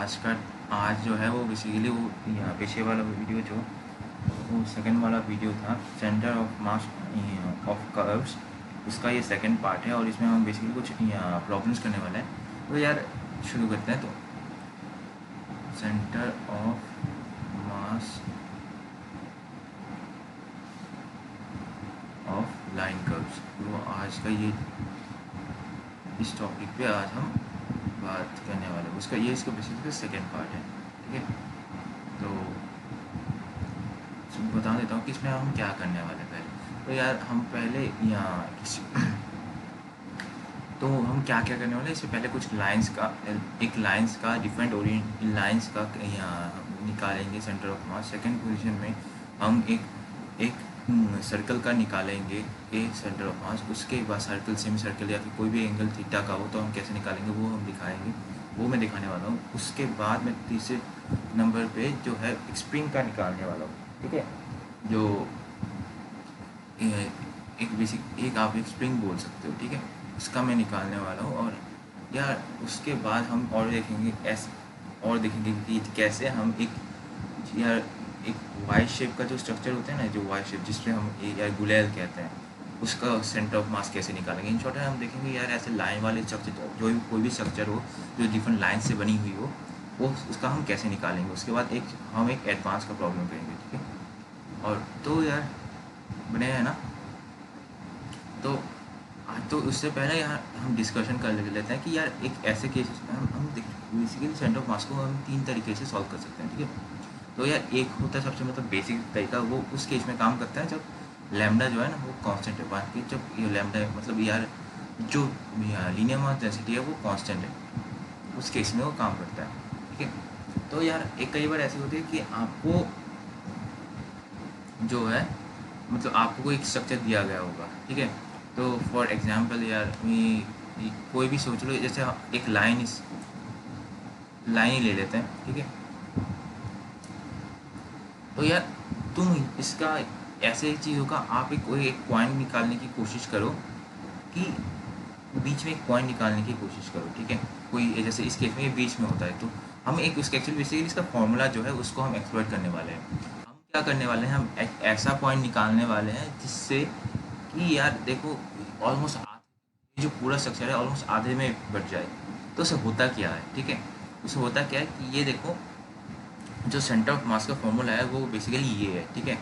आज जो है वो बेसिकली वो यहाँ पीछे वाला वीडियो जो वो सेकंड वाला वीडियो था centre of mass of curves, उसका ये सेकंड पार्ट है और इसमें हम बेसिकली कुछ प्रॉब्लम्स करने वाले हैं। तो यार शुरू करते हैं। तो centre of mass of line curves, तो आज का ये इस टॉपिक पे आज हम बात करने वाले हैं। उसका ये इसका बेसिकली सेकंड पार्ट है, ठीक है। तो बता देता हूँ कि इसमें हम क्या करने वाले हैं पहले। तो यार हम पहले यहाँ तो हम क्या क्या करने वाले हैं, इससे पहले कुछ लाइंस का डिफरेंट ओरिएंट लाइंस का यहाँ निकालेंगे centre of mass. Second position में हम एक सर्कल का निकालेंगे ए सेंटर ऑफ मास। उसके बाद सर्कल, सेमी सर्कल या फिर कोई भी एंगल थीटा का हो तो हम कैसे निकालेंगे वो हम दिखाएंगे, वो मैं दिखाने वाला हूँ। उसके बाद मैं तीसरे नंबर पे जो है स्प्रिंग का निकालने वाला हूँ, ठीक है। जो एक बेसिक आप एक स्प्रिंग बोल सकते हो, ठीक है, उसका मैं निकालने वाला हूँ। और यार उसके बाद हम और देखेंगे कि कैसे हम एक वाई शेप का जो स्ट्रक्चर होता है ना, जो वाई शेप जिसमें हम यार गुलेल कहते हैं, उसका सेंटर ऑफ मास कैसे निकालेंगे। इन शॉर्ट है हम देखेंगे यार ऐसे लाइन वाले स्ट्रक्चर, जो भी कोई भी स्ट्रक्चर हो जो डिफरेंट लाइन से बनी हुई हो, वो उसका हम कैसे निकालेंगे। उसके बाद हम एक एडवांस का प्रॉब्लम करेंगे, ठीक है। और तो यार बने हैं ना। तो उससे पहले यार हम डिस्कशन कर लेते हैं कि यार एक ऐसे केसेस में हम बेसिकली सेंटर ऑफ मास को हम 3 तरीके से सॉल्व कर सकते हैं, ठीक है। तो यार एक होता है सबसे बेसिक तरीका, वो उस केस में काम करता है जब लैम्डा जो है ना वो कांस्टेंट है। बाकी जब ये लैम्डा यार जो लीनियर मास डेंसिटी है वो कांस्टेंट है, उस केस में वो काम करता है, ठीक है। तो यार एक कई बार ऐसी होती है कि आपको जो है आपको कोई स्ट्रक्चर दिया गया होगा, ठीक है। तो फॉर एग्जांपल यार कोई भी सोच लो, जैसे एक लाइन ही ले लेते हैं, ठीक है। तो यार तुम इसका ऐसे चीज़ होगा, आप कोई एक पॉइंट निकालने की कोशिश करो, कि बीच में एक पॉइंट निकालने की कोशिश करो, ठीक है। कोई जैसे इस केस में ये बीच में होता है, तो हम उसका एक्चुअली बेसिकली इसका फॉर्मूला जो है उसको हम एक्सप्लोर करने वाले हैं। हम क्या करने वाले हैं, हम एक ऐसा पॉइंट निकालने वाले हैं जिससे कि यार देखो ऑलमोस्ट जो पूरा स्ट्रक्चर है ऑलमोस्ट आधे में बढ़ जाए। तो उससे होता क्या है, ठीक है। उससे होता क्या है कि ये देखो जो सेंटर ऑफ मास का फॉर्मूला है वो बेसिकली ये है, ठीक है।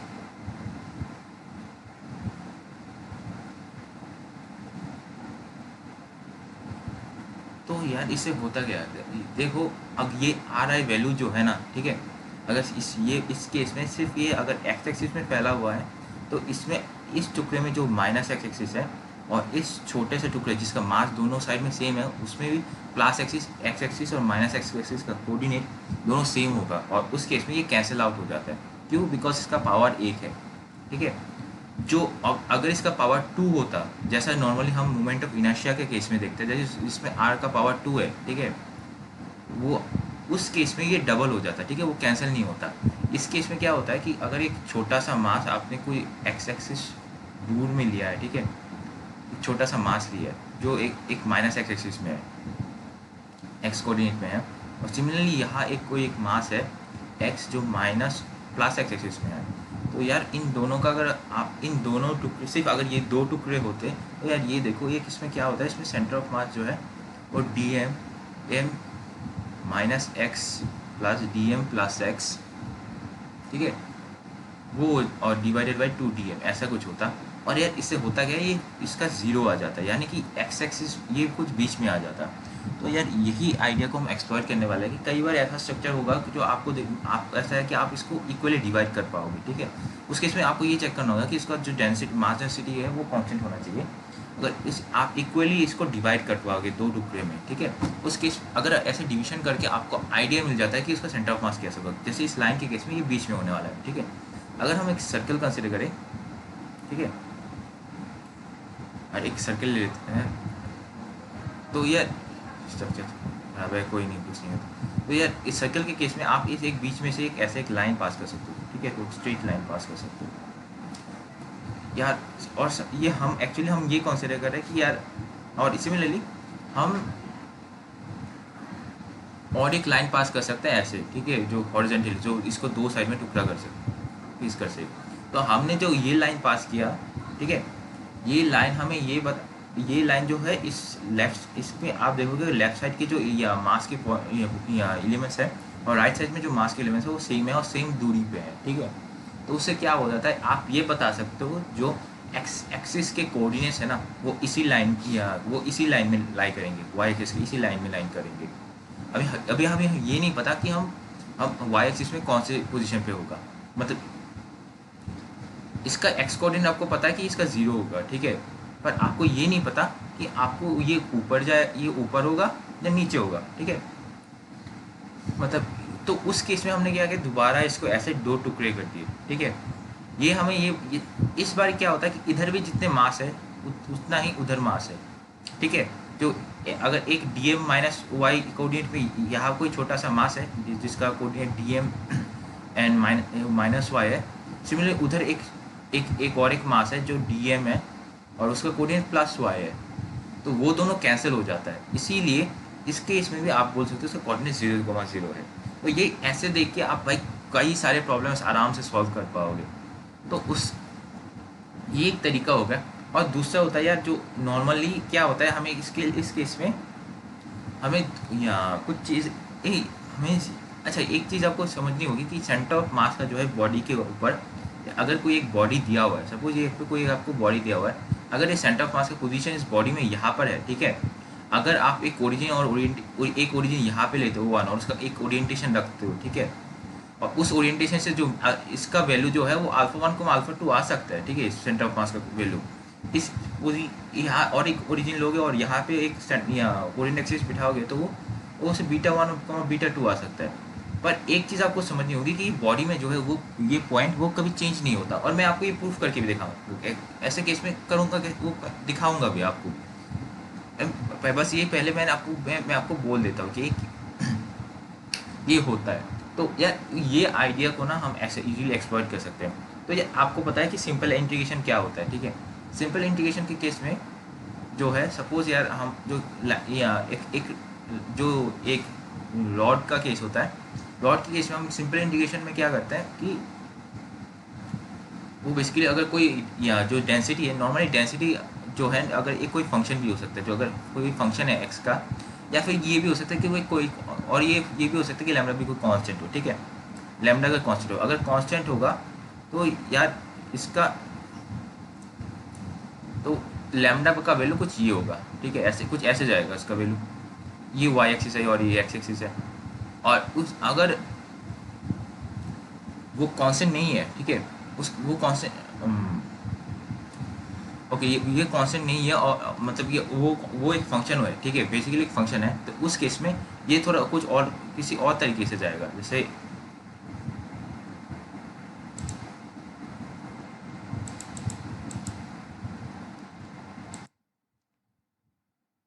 तो यार इससे होता क्या है, देखो अब ये आर आई वैल्यू जो है ना, ठीक है, अगर इस केस में सिर्फ ये अगर एक्स एक्सिस में फैला हुआ है, तो इसमें इस टुकड़े में जो माइनस एक्स एक्सिस है और इस छोटे से टुकड़े जिसका मास दोनों साइड में सेम है, उसमें भी प्लस एक्स एक्सिस और माइनस एक्स एक्सिस का कोऑर्डिनेट दोनों सेम होगा, और उस केस में ये कैंसिल आउट हो जाता है। क्यों? बिकॉज इसका पावर 1 है, ठीक है। जो अगर इसका पावर 2 होता, जैसा नॉर्मली हम मोमेंट ऑफ इनर्शिया के केस में देखते हैं, जैसे इसमें आर का पावर 2 है, ठीक है, वो उस केस में ये डबल हो जाता है, ठीक है, वो कैंसिल नहीं होता। इस केस में क्या होता है कि अगर एक छोटा सा मास आपने कोई एक्स एक्सिस दूर में लिया है, ठीक है, एक छोटा सा मास लिया है जो एक माइनस एक्स एक्सिस में है, एक्स कोऑर्डिनेट में है, और सिमिलरली यहाँ कोई एक मास है एक्स जो माइनस प्लस एक्स एक्सिस में है। तो यार इन दोनों का अगर आप इन दोनों टुकड़े, सिर्फ अगर ये 2 टुकड़े होते, तो यार ये देखो ये इसमें क्या होता है, इसमें सेंटर ऑफ मास जो है वो d m minus x plus d m plus x, ठीक है, वो और डिवाइडेड बाई 2dm ऐसा कुछ होता। और यार इससे होता क्या है, ये इसका 0 आ जाता है, यानी कि एक्स एक्सिस ये कुछ बीच में आ जाता। तो यार यही आइडिया को हम एक्सप्लोर करने वाले हैं कि कई बार ऐसा स्ट्रक्चर होगा कि जो आप ऐसा है कि आप इसको इक्वली डिवाइड कर पाओगे, ठीक है। उस केस में आपको ये चेक करना होगा कि इसका जो मास डेंसिटी है वो कॉन्स्टेंट होना चाहिए। अगर आप इक्वली इसको डिवाइड कर पाओगे 2 टुकड़े में, ठीक है, उस केस अगर ऐसे डिवीजन करके आपको आइडिया मिल जाता है कि इसका सेंटर ऑफ मास कैसे होगा। जैसे इस लाइन के केस में ये बीच में होने वाला है, ठीक है। अगर हम एक सर्कल कंसिडर करें, ठीक है, और एक सर्कल ले लेते हैं, तो यार स्ट्रक्चर खराब है, कोई नहीं, कुछ नहीं है। तो यार इस सर्कल के केस में आप इस एक बीच में से एक लाइन पास कर सकते हो, ठीक है, तो स्ट्रेट लाइन पास कर सकते हो यार। और ये हम ये कंसिडर कर रहे हैं कि यार, और सिमिलरली हम और एक लाइन पास कर सकते हैं ऐसे, ठीक है, जो हॉरिजॉन्टल, जो इसको दो साइड में टुकड़ा कर सकते, पीस कर सकते। तो हमने जो ये लाइन पास किया, ठीक है, ये लाइन हमें ये लाइन जो है इस लेफ्ट, इसमें आप देखोगे लेफ्ट साइड के जो या मास के एलिमेंट्स है और राइट साइड में जो मास के एलिमेंट्स है वो सेम है और सेम दूरी पे है, ठीक है। तो उससे क्या हो जाता है, आप ये बता सकते हो जो एक्स एक्सिस के कोऑर्डिनेट्स है ना वो इसी लाइन या वो इसी लाइन में लाई करेंगे, वाई एक्सिस की इसी लाइन में लाइन करेंगे। अभी हमें ये नहीं पता कि हम वाई एक्सिस में कौन से पोजीशन पे होगा, मतलब इसका एक्स कोऑर्डिनेट आपको पता है कि इसका 0 होगा, ठीक है, पर आपको ये नहीं पता कि आपको ये ऊपर जाए, ये ऊपर होगा या नीचे होगा, ठीक है, मतलब। तो उस केस में हमने क्या किया, दोबारा इसको ऐसे दो टुकड़े कर दिए, ठीक है। ये हमें ये इस बार क्या होता है कि इधर भी जितने मास है उतना ही उधर मास है, ठीक है। जो अगर एक dm माइनस वाई कोऑर्डिनेट में यहाँ कोई छोटा सा मास है जिसका coordinate dm and minus y है, सिमिलरली उधर एक और एक मास है जो dm है और उसका कोऑर्डिनेट प्लस वाई है, तो वो दोनों कैंसिल हो जाता है। इसीलिए इस केस में भी आप बोल सकते हो उसका कोऑर्डिनेट 0,0 है। तो ये ऐसे देख के आप भाई कई सारे प्रॉब्लम्स आराम से सॉल्व कर पाओगे। तो उस ये एक तरीका हो गया। और दूसरा होता है यार, जो नॉर्मली क्या होता है, हमें इस केस में हमें या कुछ चीज़ हमें, अच्छा एक चीज़ आपको समझनी होगी कि सेंटर ऑफ मास का जो है बॉडी के ऊपर, अगर कोई एक बॉडी दिया हुआ है, सपोज ये कोई आपको बॉडी दिया हुआ है, अगर ये सेंटर ऑफ मास का पोजीशन इस बॉडी में यहाँ पर है, ठीक है, अगर आप एक ओरिजिन और एक ओरिजिन यहाँ पे लेते हो वन और उसका एक ओरिएंटेशन रखते हो, ठीक है, और उस ओरिएंटेशन से जो इसका वैल्यू जो है वो अल्फा 1 को अल्फा 2 आ सकता है, ठीक है, सेंटर ऑफ मास का वैल्यू इस यहाँ, और एक ओरिजिन लोगे और यहाँ पे एक ओरिएंट एक्सिस बिठाओगे तो वो से बीटा 1 बीटा 2 आ सकता है। पर एक चीज़ आपको समझनी होगी कि बॉडी में जो है वो ये पॉइंट वो कभी चेंज नहीं होता, और मैं आपको ये प्रूफ करके भी दिखाऊंगा, ऐसे केस में करूँगा कि वो दिखाऊंगा भी आपको। बस ये पहले मैं आपको बोल देता हूँ कि ये होता है। तो यार ये आइडिया को ना हम ऐसे इजीली एक्सप्लॉइट कर सकते हैं। तो ये आपको पता है कि सिंपल इंटीग्रेशन क्या होता है, ठीक है। सिंपल इंटीग्रेशन के केस में जो है, सपोज यार हम जो एक रॉड का केस होता है, रॉड के केस में हम सिंपल इंटीग्रेशन में क्या करते हैं कि वो बेसिकली अगर कोई या जो डेंसिटी है, नॉर्मली डेंसिटी जो है, अगर एक कोई फंक्शन भी हो सकता है, जो अगर कोई फंक्शन है एक्स का, या फिर ये भी हो सकता है कि वो कोई, और ये भी हो सकता है कि लैम्डा भी कोई कांस्टेंट हो, ठीक है, लैम्डा अगर कांस्टेंट हो, अगर कांस्टेंट होगा तो यार इसका तो लैम्डा का वैल्यू कुछ ये होगा, ठीक है, ऐसे कुछ ऐसे जाएगा इसका वैल्यू, ये वाई एक्सिस है और ये एक्स एक्सिस है, और उस अगर वो कांस्टेंट नहीं है, ठीक है, वो कांस्टेंट ओके, ये कांस्टेंट नहीं है, और मतलब ये वो एक फंक्शन है, ठीक है, बेसिकली एक फंक्शन है, तो उस केस में ये थोड़ा कुछ और किसी और तरीके से जाएगा।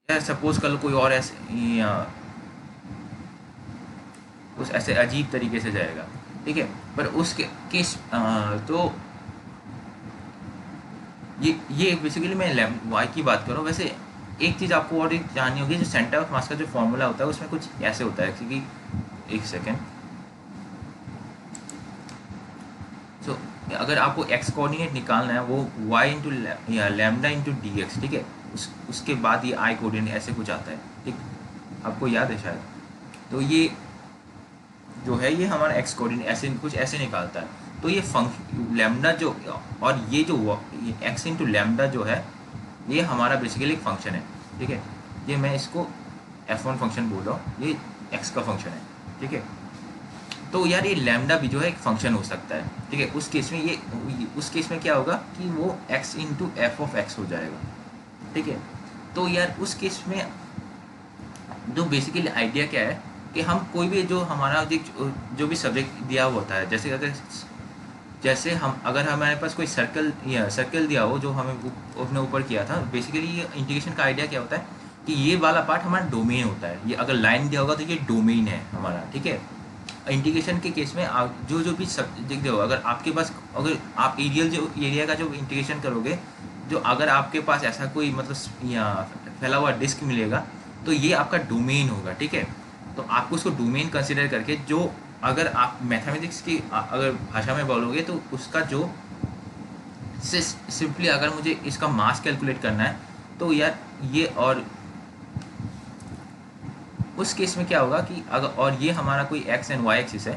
जैसे सपोज कर लो कोई और ऐसे कुछ ऐसे अजीब तरीके से जाएगा, ठीक है, पर उसके केस तो ये बेसिकली मैं वाई की बात कर रहा हूँ। वैसे एक चीज़ आपको और एक जाननी होगी, जो सेंटर ऑफ मास का जो फॉर्मूला होता है उसमें कुछ ऐसे होता है, क्योंकि एक सेकेंड, तो अगर आपको एक्स कोऑर्डिनेट निकालना है वो y into lambda into d x, ठीक है, उसके बाद ये आई कोऑर्डिनेट ऐसे कुछ आता है, ठीक, आपको याद है शायद। तो ये जो है ये हमारा एक्स कोऑर्डिनेट ऐसे कुछ ऐसे निकालता है। तो ये लैम्डा जो, और ये जो एक्स इंटू लैम्डा जो है ये हमारा बेसिकली एक फंक्शन है, ठीक है, ये मैं इसको f1 फंक्शन बोल रहा हूँ, ये x का फंक्शन है, ठीक है। तो यार ये लैम्डा भी जो है एक फंक्शन हो सकता है, ठीक है, उस केस में क्या होगा कि वो x into F of x हो जाएगा, ठीक है। तो यार उस केस में जो बेसिकली आइडिया क्या है कि हम कोई भी जो हमारा जो भी सब्जेक्ट दिया होता है, जैसे अगर हमारे पास कोई सर्कल दिया हो जो हमें अपने ऊपर किया था, बेसिकली ये इंटीग्रेशन का आइडिया क्या होता है कि ये वाला पार्ट हमारा डोमेन होता है, ये अगर लाइन दिया होगा तो ये डोमेन है हमारा, ठीक है। इंटीग्रेशन के केस में जो भी सब्जेक्ट हो, अगर आपके पास, अगर आप एरिया का जो इंटीग्रेशन करोगे, जो अगर आपके पास ऐसा कोई मतलब फैला हुआ डिस्क मिलेगा तो ये आपका डोमेन होगा, ठीक है। तो आपको उसको डोमेन कंसिडर करके, जो अगर आप मैथमेटिक्स की अगर भाषा में बोलोगे तो उसका जो सिंपली अगर मुझे इसका मास कैलकुलेट करना है तो यार ये, और उस केस में क्या होगा कि अगर, और ये हमारा कोई एक्स एंड वाई एक्सिस है,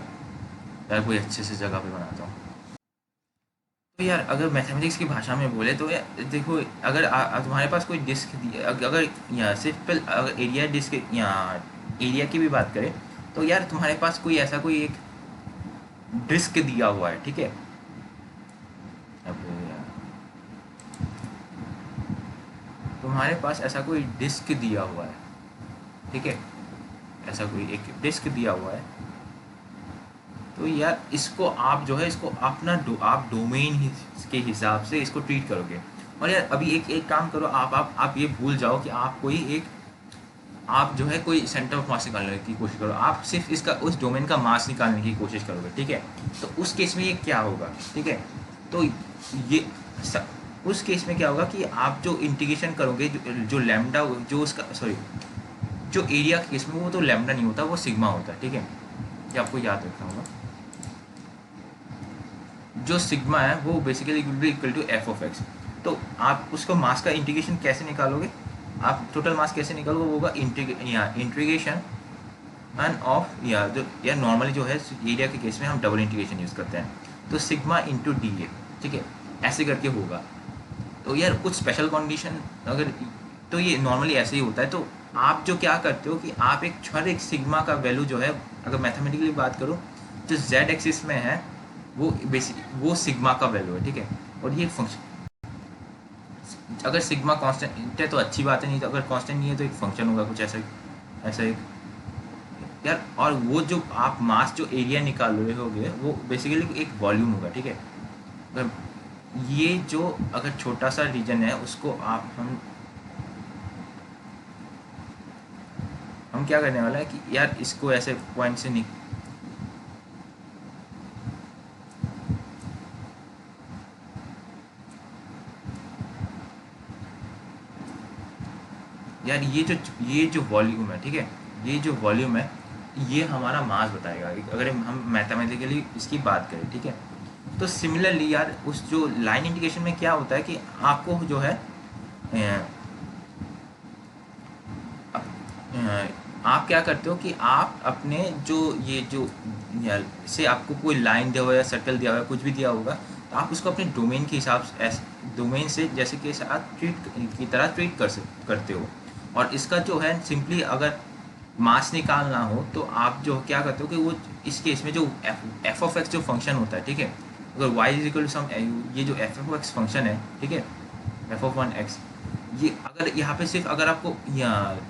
यार कोई अच्छे से जगह पे बनाता हूँ। तो यार अगर मैथमेटिक्स की भाषा में बोले तो यार देखो, अगर तुम्हारे पास कोई डिस्क अगर या सिंपल अगर एरिया डिस्क या एरिया की भी बात करें तो यार तुम्हारे पास कोई ऐसा कोई एक डिस्क दिया हुआ है, ठीक है। अब यार तुम्हारे पास ऐसा कोई डिस्क दिया हुआ है, ठीक है, ऐसा कोई एक डिस्क दिया हुआ है, तो यार इसको आप जो है इसको अपना आप डोमेन के हिसाब से इसको ट्रीट करोगे। और यार अभी एक एक काम करो, आप ये भूल जाओ कि आप कोई एक, आप जो है कोई सेंटर ऑफ मास निकालने की कोशिश करो, आप सिर्फ इसका उस डोमेन का मास निकालने की कोशिश करोगे, ठीक है। तो उस केस में ये क्या होगा, ठीक है। तो ये उस केस में क्या होगा कि आप जो इंटीग्रेशन करोगे, जो लैम्डा, जो उसका सॉरी, जो एरिया के केस में वो तो लैम्डा नहीं होता, वो सिग्मा होता है, ठीक है। ये आपको याद रखना होगा। जो सिग्मा है वो basically equal to f of x. तो आप उसको मास का इंटीग्रेशन कैसे निकालोगे, आप टोटल मास कैसे निकालोगे, वो होगा इंटीग्रेशन एंड ऑफ, या जो या नॉर्मली जो है एरिया के केस में हम डबल इंटीग्रेशन यूज़ करते हैं, तो सिग्मा इंटू डी ए, ठीक है, ऐसे करके होगा। तो यार कुछ स्पेशल कंडीशन अगर, तो ये नॉर्मली ऐसे ही होता है। तो आप जो क्या करते हो कि आप एक हर एक सिग्मा का वैल्यू जो है, अगर मैथमेटिकली बात करो, जो जेड एक्सिस में है वो बेसिक वो सिग्मा का वैल्यू है, ठीक है। और ये फंक्शन, अगर सिग्मा कांस्टेंट है तो अच्छी बात है, नहीं तो अगर कांस्टेंट नहीं है तो एक फंक्शन होगा कुछ ऐसा ऐसा एक यार। और वो जो आप मास जो एरिया निकाल रहे होगे वो बेसिकली एक वॉल्यूम होगा, ठीक है। अगर ये जो अगर छोटा सा रीजन है उसको आप हम क्या करने वाला है कि यार इसको ऐसे पॉइंट से यार ये जो वॉल्यूम है, ठीक है, ये जो वॉल्यूम है ये हमारा मास बताएगा अगर हम मैथमेटिकली इसकी बात करें, ठीक है। तो सिमिलरली यार उस जो लाइन इंटीग्रेशन में क्या होता है कि आपको जो है आप क्या करते हो कि आप अपने जो ये जो से आपको कोई लाइन दिया हुआ या सर्कल दिया हुआ है, कुछ भी दिया होगा, तो आप उसको अपने डोमेन के हिसाब से डोमेन से जैसे कि साथ की तरह ट्रीट करते हो। और इसका जो है सिंपली अगर मास निकालना हो तो आप जो क्या करते हो कि वो इस केस में जो एफ ऑफ एक्स जो फंक्शन होता है, ठीक है, अगर वाई इज इक्वल टू सम, ये जो एफ ऑफ एक्स फंक्शन है, ठीक है, एफ ऑफ वन एक्स, ये अगर यहाँ पे सिर्फ अगर आपको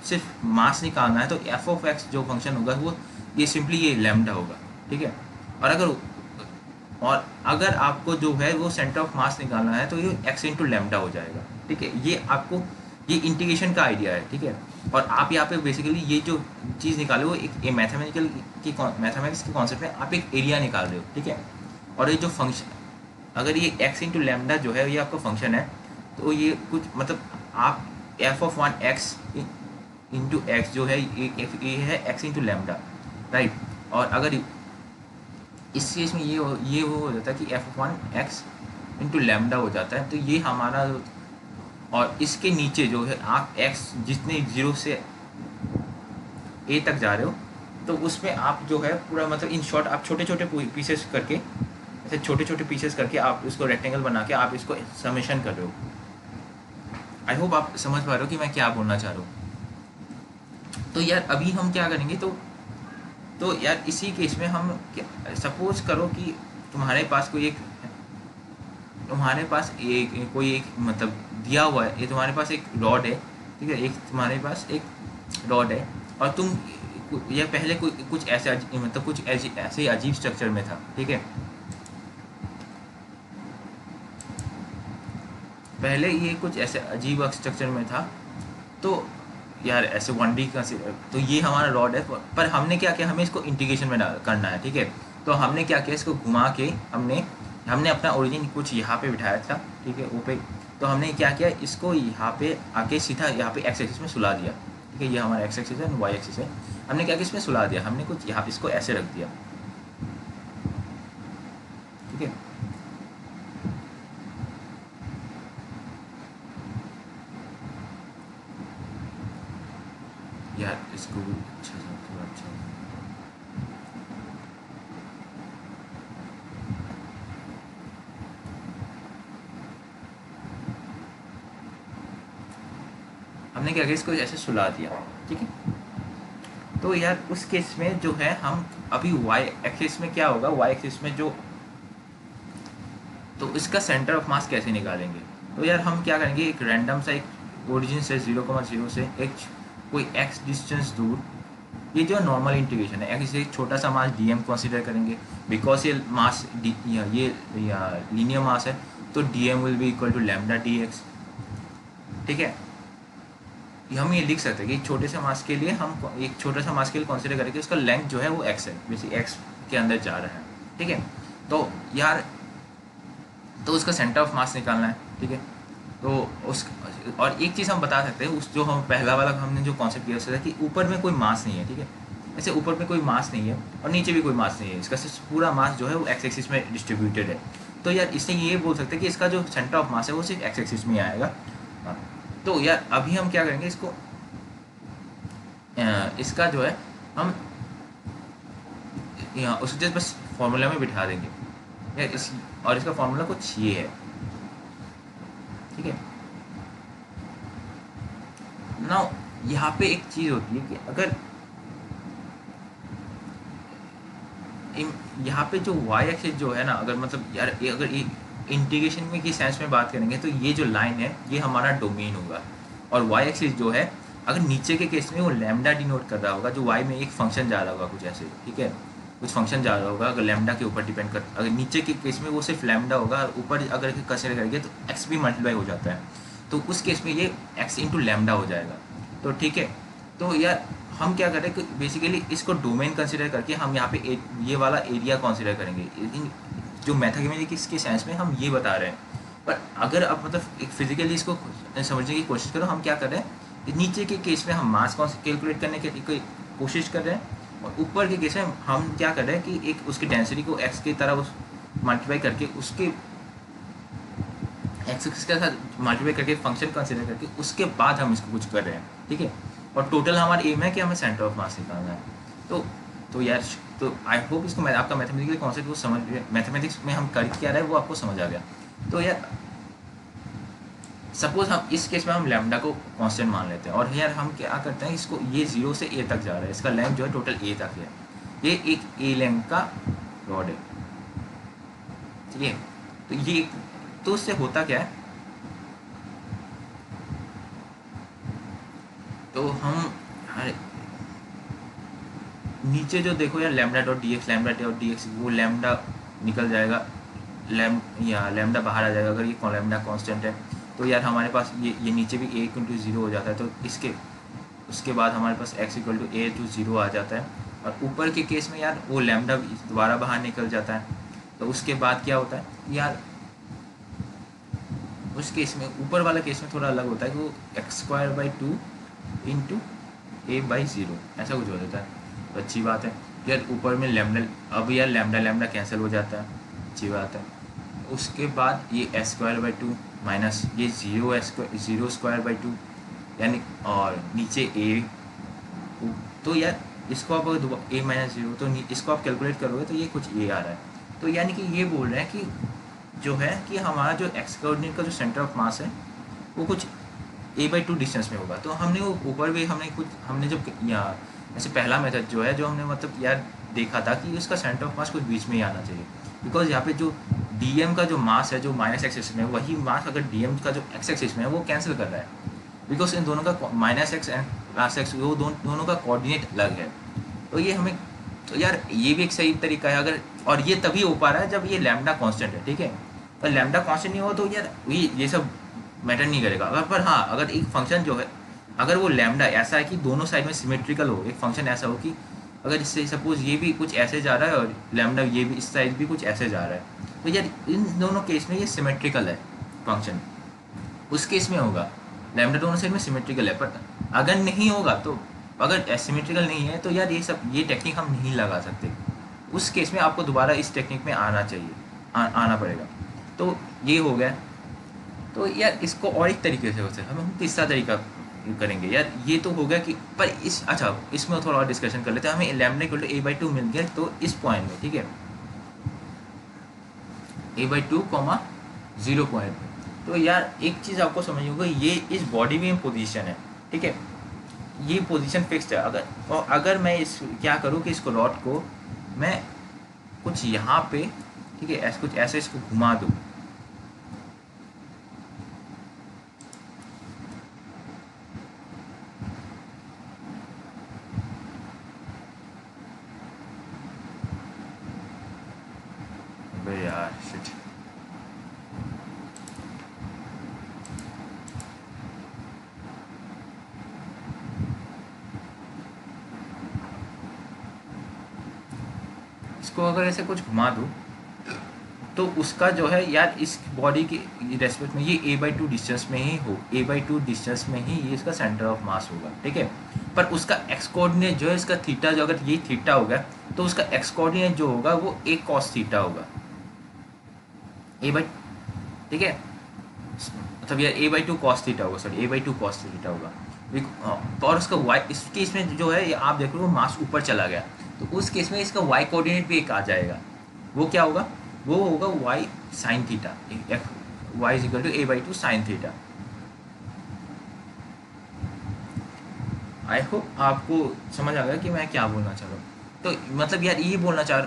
सिर्फ मास निकालना है तो एफ ऑफ एक्स जो फंक्शन होगा वो ये सिंपली ये लैम्डा होगा, ठीक है। और अगर आपको जो है वो सेंटर ऑफ मास निकालना है तो ये एक्स इंटू लैम्डा हो जाएगा, ठीक है। ये आपको ये इंटीग्रेशन का आइडिया है, ठीक है। और आप यहाँ पे बेसिकली ये जो चीज़ निकाले हो एक मैथमेटिक्स के कॉन्सेप्ट में आप एक एरिया निकाल रहे हो, ठीक है। और ये जो फंक्शन, अगर ये एक्स इंटू लैम्डा जो है ये आपका फंक्शन है, तो ये कुछ मतलब आप F of one x into x जो है ये है एक्स इंटू लैम्डा, राइट। और अगर इस केस में ये हो जाता है कि F of one x into lambda हो जाता है, तो ये हमारा, और इसके नीचे जो है आप एक्स जितने जीरो से ए तक जा रहे हो तो उसमें आप जो है पूरा मतलब इन शॉर्ट आप छोटे छोटे पीसेस करके, ऐसे छोटे छोटे पीसेस करके आप इसको रेक्टेंगल बना के आप इसको समेशन कर रहे हो। आई होप आप समझ पा रहे हो कि मैं क्या बोलना चाह रहा हूँ। तो यार अभी हम क्या करेंगे, तो यार इसी केस में हम सपोज करो कि तुम्हारे पास कोई एक मतलब दिया हुआ है, ये तुम्हारे पास एक रॉड है, ठीक है, एक तुम्हारे पास एक रॉड है, और तुम यह पहले कुछ ऐसे मतलब कुछ ऐसे अजीब स्ट्रक्चर में था, ठीक है। पहले ये कुछ ऐसे अजीब स्ट्रक्चर में था, तो यार ऐसे 1D का, तो ये हमारा रॉड है, पर हमने क्या किया, हमें इसको इंटीग्रेशन में करना है, ठीक है। तो हमने क्या किया, इसको घुमा के हमने अपना ओरिजिन कुछ यहाँ पे बिठाया था, ठीक है, ऊपर। तो हमने क्या किया, इसको यहाँ पे आके सीधा यहाँ पे एक्स एक्सिस में सुला दिया, ठीक है, ये हमारा एक्स एक्सिस है, वाई एक्सिस है। हमने क्या कि इसमें सुला दिया, हमने कुछ यहाँ इसको ऐसे रख दिया, ठीक है। यार इसको भी अच्छा सा थोड़ा अच्छा, हमने क्या किया, इसको ऐसे सुला दिया, ठीक है। तो यार उस केस में जो है हम अभी वाई एक्सिस में क्या होगा, वाई एक्सिस में जो, तो इसका सेंटर ऑफ मास कैसे निकालेंगे। तो यार हम क्या करेंगे, एक रैंडम सा एक ओरिजिन से 0,0 से एक कोई एक्स डिस्टेंस दूर, ये जो नॉर्मल इंटीग्रेशन है, इसे एक छोटा सा मास डी एम कंसिडर करेंगे, बिकॉज ये मास ये लीनियर मास है, तो d m will be equal to lambda d x, ठीक है। हम ये लिख सकते हैं कि छोटे से मास के लिए हम एक छोटा सा मास के लिए कंसिडर करेंगे, उसका लेंथ जो है वो एक्स है, बेसिक एक्स के अंदर जा रहा है, ठीक है। तो यार तो उसका सेंटर ऑफ मास निकालना है, ठीक है। तो उस और एक चीज़ हम बता सकते हैं, उस जो हम पहला वाला हमने जो कॉन्सेप्ट किया उससे कि ऊपर में कोई मास नहीं है, ठीक है। ऐसे ऊपर में कोई मास नहीं है और नीचे भी कोई मास नहीं है, इसका सिर्फ पूरा मास जो है वो एक्स एक्सिस में डिस्ट्रीब्यूटेड है। तो यार इससे ये बोल सकते हैं कि इसका जो सेंटर ऑफ मास है वो सिर्फ एक्स एक्सिस में आएगा। तो यार अभी हम क्या करेंगे, इसको इसका जो है हम यहाँ उसको जस्ट बस फॉर्मूला में बिठा देंगे यार इस, और इसका फॉर्मूला कुछ ये है, ठीक है। नाउ यहाँ पे एक चीज़ होती है कि अगर यहाँ पे जो वाई एक्सिस जो है ना, अगर मतलब यार अगर इंटीग्रेशन में की सेंस में बात करेंगे तो ये जो लाइन है ये हमारा डोमेन होगा, और वाई एक्सिस जो है अगर नीचे के केस में वो लैम्डा डिनोट कर रहा होगा, जो वाई में एक फंक्शन जा रहा होगा कुछ ऐसे, ठीक है, कुछ फंक्शन जा रहा होगा, अगर लैम्डा के ऊपर डिपेंड कर, अगर नीचे के केस में वो सिर्फ लैम्डा होगा, और ऊपर अगर कंसिडर करेंगे तो एक्स भी मल्टीप्लाई हो जाता है, तो उस केस में ये एक्स इंटू लैम्डा हो जाएगा, तो ठीक है। तो यार हम क्या करें कि बेसिकली इसको डोमेन कंसिडर करके हम यहाँ पे ये वाला एरिया कंसिडर करेंगे, जो मैथमेटिक्स के सेंस में हम ये बता रहे हैं। पर अगर आप मतलब एक फिजिकली इसको समझने की कोशिश करो, हम क्या कर रहे हैं, नीचे के केस में हम मास कैलकुलेट करने की कोशिश कर रहे हैं, और ऊपर के केस में हम क्या कर रहे हैं कि एक उसकी डेंसिटी को एक्स की तरह उस मल्टीप्लाई करके उसके एक्स के साथ मल्टीप्लाई करके फंक्शन कंसिडर करके उसके बाद हम इसको कुछ कर रहे हैं, ठीक है। और टोटल हमारा एम है कि हमें सेंटर ऑफ मास निकालना है। तो यार तो आई होप इसको आपका मैथमेटिकल कॉन्सेप्ट वो समझ, मैथमेटिक्स में हम कर क्या रहे हैं वो आपको समझ आ गया। तो यार सपोज हम इस केस में हम लैम्डा को कांस्टेंट मान लेते हैं, और यार हम क्या करते हैं, इसको ये 0 से ए तक जा रहा है, इसका लेंथ जो है टोटल ए तक है, ये एक ए लेंथ का रॉड है, ठीक है। तो ये तो उससे होता क्या है, तो हम नीचे जो देखो यार lambda dot D x, lambda dot D x, वो लैम्डा निकल जाएगा, लैम्डा बाहर आ जाएगा अगर ये लैम्डा कांस्टेंट है। तो यार हमारे पास ये नीचे भी ए इक्वल टू 0 हो जाता है, तो उसके बाद हमारे पास x equal to a two 0 आ जाता है, और ऊपर के केस में यार वो लैम्डा दोबारा बाहर निकल जाता है। तो उसके बाद क्या होता है यार, उस केस में ऊपर वाला केस में थोड़ा अलग होता है कि वो x² 2 इंटू a/0 ऐसा कुछ हो जाता है, तो अच्छी बात है यार। ऊपर में लैम्डा, अब यार लैम्डा कैंसिल हो जाता है, अच्छी बात है। उसके बाद ये s² 2 माइनस ये 0² 2 यानी, और नीचे a, तो यार इसको आप a-0, तो इसको आप कैलकुलेट करोगे तो ये कुछ a आ रहा है। तो यानी कि ये बोल रहे हैं कि जो है कि हमारा जो एक्स कोऑर्डिनेट का जो सेंटर ऑफ मास है वो कुछ a/2 डिस्टेंस में होगा। तो हमने वो ऊपर भी हमने जब यहाँ ऐसे पहला मेथड जो है जो हमने मतलब यार देखा था कि उसका सेंटर ऑफ मास कुछ बीच में ही आना चाहिए, बिकॉज यहाँ पे जो dm का जो मास है जो माइनस एक्सिस में, वही मास अगर dm का जो एक्स एक्सिस में है वो कैंसिल कर रहा है, बिकॉज इन दोनों का minus x and plus x वो दोनों का कोऑर्डिनेट अलग है। तो ये हमें, तो यार ये भी एक सही तरीका है अगर, और ये तभी हो पा रहा है जब ये लैम्डा कांस्टेंट है, ठीक है। पर लैम्डा कांस्टेंट नहीं हो तो यार ये सब मैटर नहीं करेगा। अगर पर हाँ, अगर एक फंक्शन जो है, अगर वो लैम्डा ऐसा है कि दोनों साइड में सिमेट्रिकल हो, एक फंक्शन ऐसा हो कि अगर इससे सपोज ये भी कुछ ऐसे जा रहा है और लैम्डा ये भी इस साइड भी कुछ ऐसे जा रहा है, तो यार इन दोनों केस में ये सिमेट्रिकल है फंक्शन, उस केस में होगा लैम्डा दोनों साइड में सिमेट्रिकल है। पर अगर नहीं होगा तो, अगर एसिमेट्रिकल नहीं है तो यार ये टेक्निक हम नहीं लगा सकते। उस केस में आपको दोबारा इस टेक्निक में आना चाहिए, आना पड़ेगा। तो ये हो गया। तो यार इसको और एक तरीके से हो सकता है, हम तीसरा तरीका करेंगे यार। ये तो हो गया कि पर इस, अच्छा इसमें थोड़ा और डिस्कशन कर लेते हैं। हमें लैम्डा इक्वल टू a/2 मिल गया तो इस पॉइंट में, ठीक है, a/2 कॉमा 0 पॉइंट में। तो यार एक चीज़ आपको समझ होगा, ये इस बॉडी में पोजीशन है, ठीक है, ये पोजीशन फिक्स्ड है। अगर मैं इस क्या करूँ कि इसको रॉड को मैं कुछ यहाँ पे, ठीक है, ऐसे कुछ ऐसे इसको घुमा दूँ, अबे यार शिट, इसको अगर ऐसे कुछ घुमा दूँ तो उसका जो है यार इस बॉडी के रेस्पेक्ट में ये a/2 डिस्टेंस में ही हो, a/2 डिस्टेंस में ही ये इसका सेंटर ऑफ मास होगा, ठीक है। पर उसका एक्स कोऑर्डिनेट जो है, इसका थीटा जो, अगर ये थीटा हो गया तो उसका एक्स कोऑर्डिनेट जो होगा वो a cos थीटा होगा, ठीक है, मतलब यार a/2 cos थीटा होगा, सॉरी a/2 cos थीटा होगा। और उसका y, इस केस में जो है आप देख रहे हो मास ऊपर चला गया, तो उस केस में इसका y कोऑर्डिनेट भी एक आ जाएगा। वो क्या होगा, वो होगा y sin theta, y is equal to a/2 sin theta. I hope आपको समझ आ गया कि मैं क्या बोलना चाह रहा हूँ। तो मतलब यार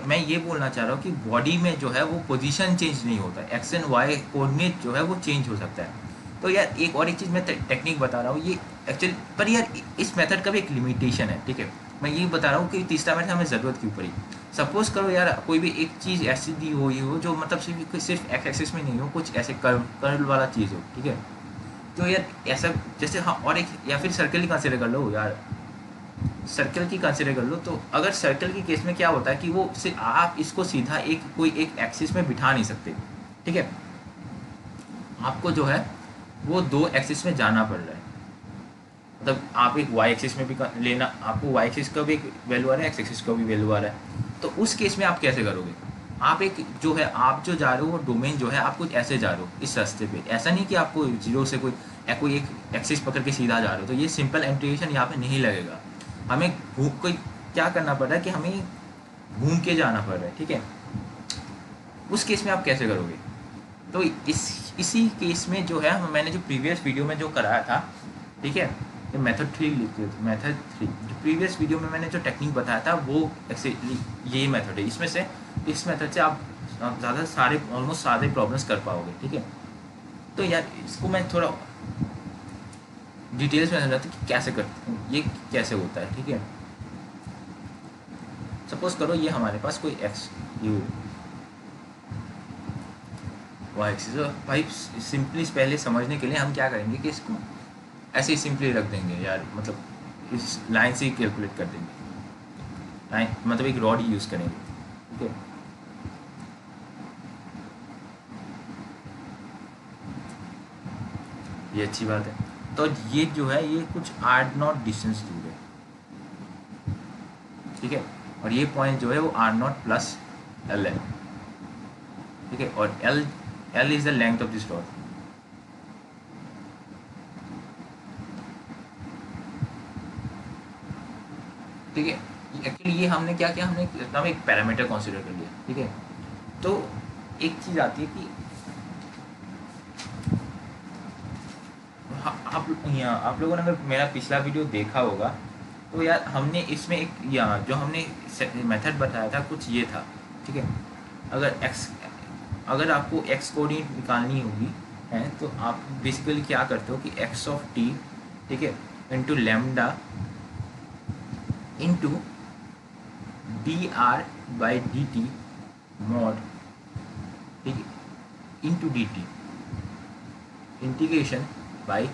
मैं ये बोलना चाह रहा हूँ कि बॉडी में जो है वो पोजीशन चेंज नहीं होता है, एक्स एंड वाई कोऑर्डिनेट जो है वो चेंज हो सकता है। तो यार एक चीज़ मैं टेक्निक बता रहा हूँ ये एक्चुअली, पर यार इस मेथड का भी एक लिमिटेशन है, ठीक है। मैं ये बता रहा हूँ कि तीसरा मेथड हमें ज़रूरत क्यों पड़ी। सपोज करो यार कोई भी एक चीज़ ऐसी दी हुई हो जो मतलब सिर्फ एक्स एक्सिस में नहीं हो, कुछ ऐसे कर्व वाला चीज़ हो, ठीक है। तो यार ऐसा जैसे, हाँ, और एक या फिर सर्कल ही कंसिडर कर लो यार, सर्कल की कंसिडर कर लो। तो अगर सर्कल के केस में क्या होता है कि वो सिर्फ आप इसको सीधा कोई एक एक्सिस में बिठा नहीं सकते, ठीक है, आपको जो है वो दो एक्सिस में जाना पड़ रहा है। मतलब आप एक वाई एक्सिस में भी लेना, आपको वाई एक्सिस का भी एक वैल्यू आ रहा है, एक्स एक्सिस का भी वैल्यू आ रहा है। तो उस केस में आप कैसे करोगे, आप एक जो है आप जो जा रहे हो वो डोमेन जो है आप कुछ ऐसे जा रहे हो इस रास्ते पे, ऐसा नहीं कि आपको जीरो से कोई एक एक्सिस पकड़ के सीधा जा रहे हो। तो ये सिंपल इंटीग्रेशन यहाँ पे नहीं लगेगा, हमें कोई क्या करना पड़ रहा है कि हमें घूम के जाना पड़ रहा है, ठीक है। उस केस में आप कैसे करोगे, तो इसी केस में जो है मैंने जो प्रीवियस वीडियो में जो कराया था, ठीक है, ये मेथड 3 लिखते थे, मेथड 3 जो प्रीवियस वीडियो में मैंने जो टेक्निक बताया था वो एक्चुअली ये मेथड है। इसमें से इस मेथड से आप ज़्यादा ऑलमोस्ट सारे प्रॉब्लम्स कर पाओगे, ठीक है। तो यार इसको मैं थोड़ा डिटेल्स में समझाता हूँ कि कैसे करते हैं, ये कैसे होता है, ठीक है। सपोज करो ये हमारे पास कोई एक्स यू वाई एक्सिस, भाई सिंपली पहले समझने के लिए हम क्या करेंगे कि इसको ऐसे ही सिंपली रख देंगे यार, मतलब इस लाइन से ही कैलकुलेट कर देंगे, लाइन मतलब एक रॉड ही यूज़ करेंगे, ठीक है। ये अच्छी बात है। तो ये जो है ये कुछ r0 डिस्टेंस दूर है, ठीक है, और ये पॉइंट जो है वो r0 प्लस l है, ठीक है, और l is the length of this rod, ठीक है। एक्चुअली ये हमने क्या किया, हमने एक पैरामीटर कंसीडर कर लिया, ठीक है। तो एक चीज़ आती है कि आप लोगों ने अगर मेरा पिछला वीडियो देखा होगा तो यार हमने इसमें एक जो हमने मेथड बताया था कुछ ये था, ठीक है। अगर आपको एक्स कोऑर्डिनेट निकालनी होगी है तो आप बेसिकली क्या करते हो कि एक्स ऑफ टी, ठीक है, into lambda into d r by d T mod, ठीक है, into D T integration by,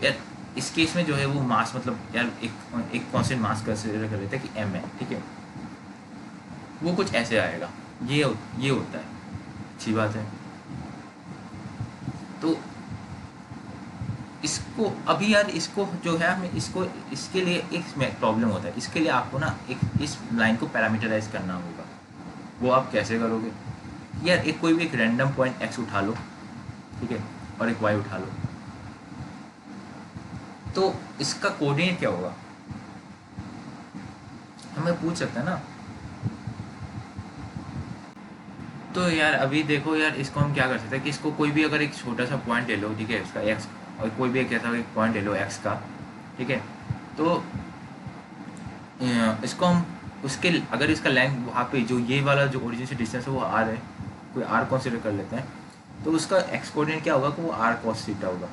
यार इस केस में जो है वो मास मतलब यार एक कॉन्स्टेंट मास कंसिडर कर लेते हैं कि m है, ठीक है। वो कुछ ऐसे आएगा, ये होता है, अच्छी बात है। तो इसको अभी यार इसको जो है हमें इसको इसके लिए एक प्रॉब्लम होता है। इसके लिए आपको ना एक इस लाइन को पैरामीटराइज करना होगा। वो आप कैसे करोगे? यार एक कोई भी एक रैंडम पॉइंट एक्स उठा लो, ठीक है, और एक वाई उठा लो, तो इसका कोऑर्डिनेट क्या होगा हमें पूछ सकते हैं ना। तो यार अभी देखो यार, इसको हम क्या कर सकते हैं कि इसको कोई भी अगर एक छोटा सा पॉइंट ले लो, ठीक है, उसका एक्स, और कोई भी एक ऐसा एक पॉइंट ले लो एक्स का, ठीक है, तो इसको हम उसके अगर इसका लेंथ वहाँ पे जो ये वाला जो ओरिजिन से डिस्टेंस है वो आर है, कोई आर कंसिडर कर लेते हैं, तो उसका एक्स कोऑर्डिनेट क्या होगा कि वो आर कॉस थीटा होगा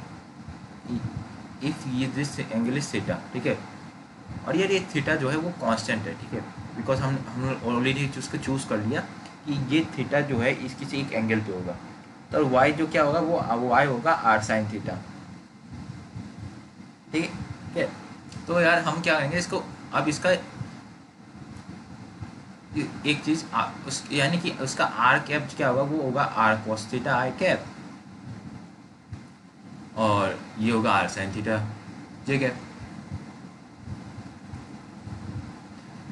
इफ़ ये दिस एंगल इज थीटा, ठीक है। और यार ये थीटा जो है वो कांस्टेंट है, ठीक है, बिकॉज हम ऑलरेडी उसको चूज़ कर लिया कि ये थीटा जो है इस किसी एक एंगल पे होगा। तो वाई जो क्या होगा वो वाई होगा आर साइन थीटा, ठीक है। तो यार हम क्या करेंगे इसको, अब इसका एक चीज़ उस यानी कि उसका आर कैप क्या होगा, वो होगा r cos theta i cap, और ये होगा r sine theta j cap.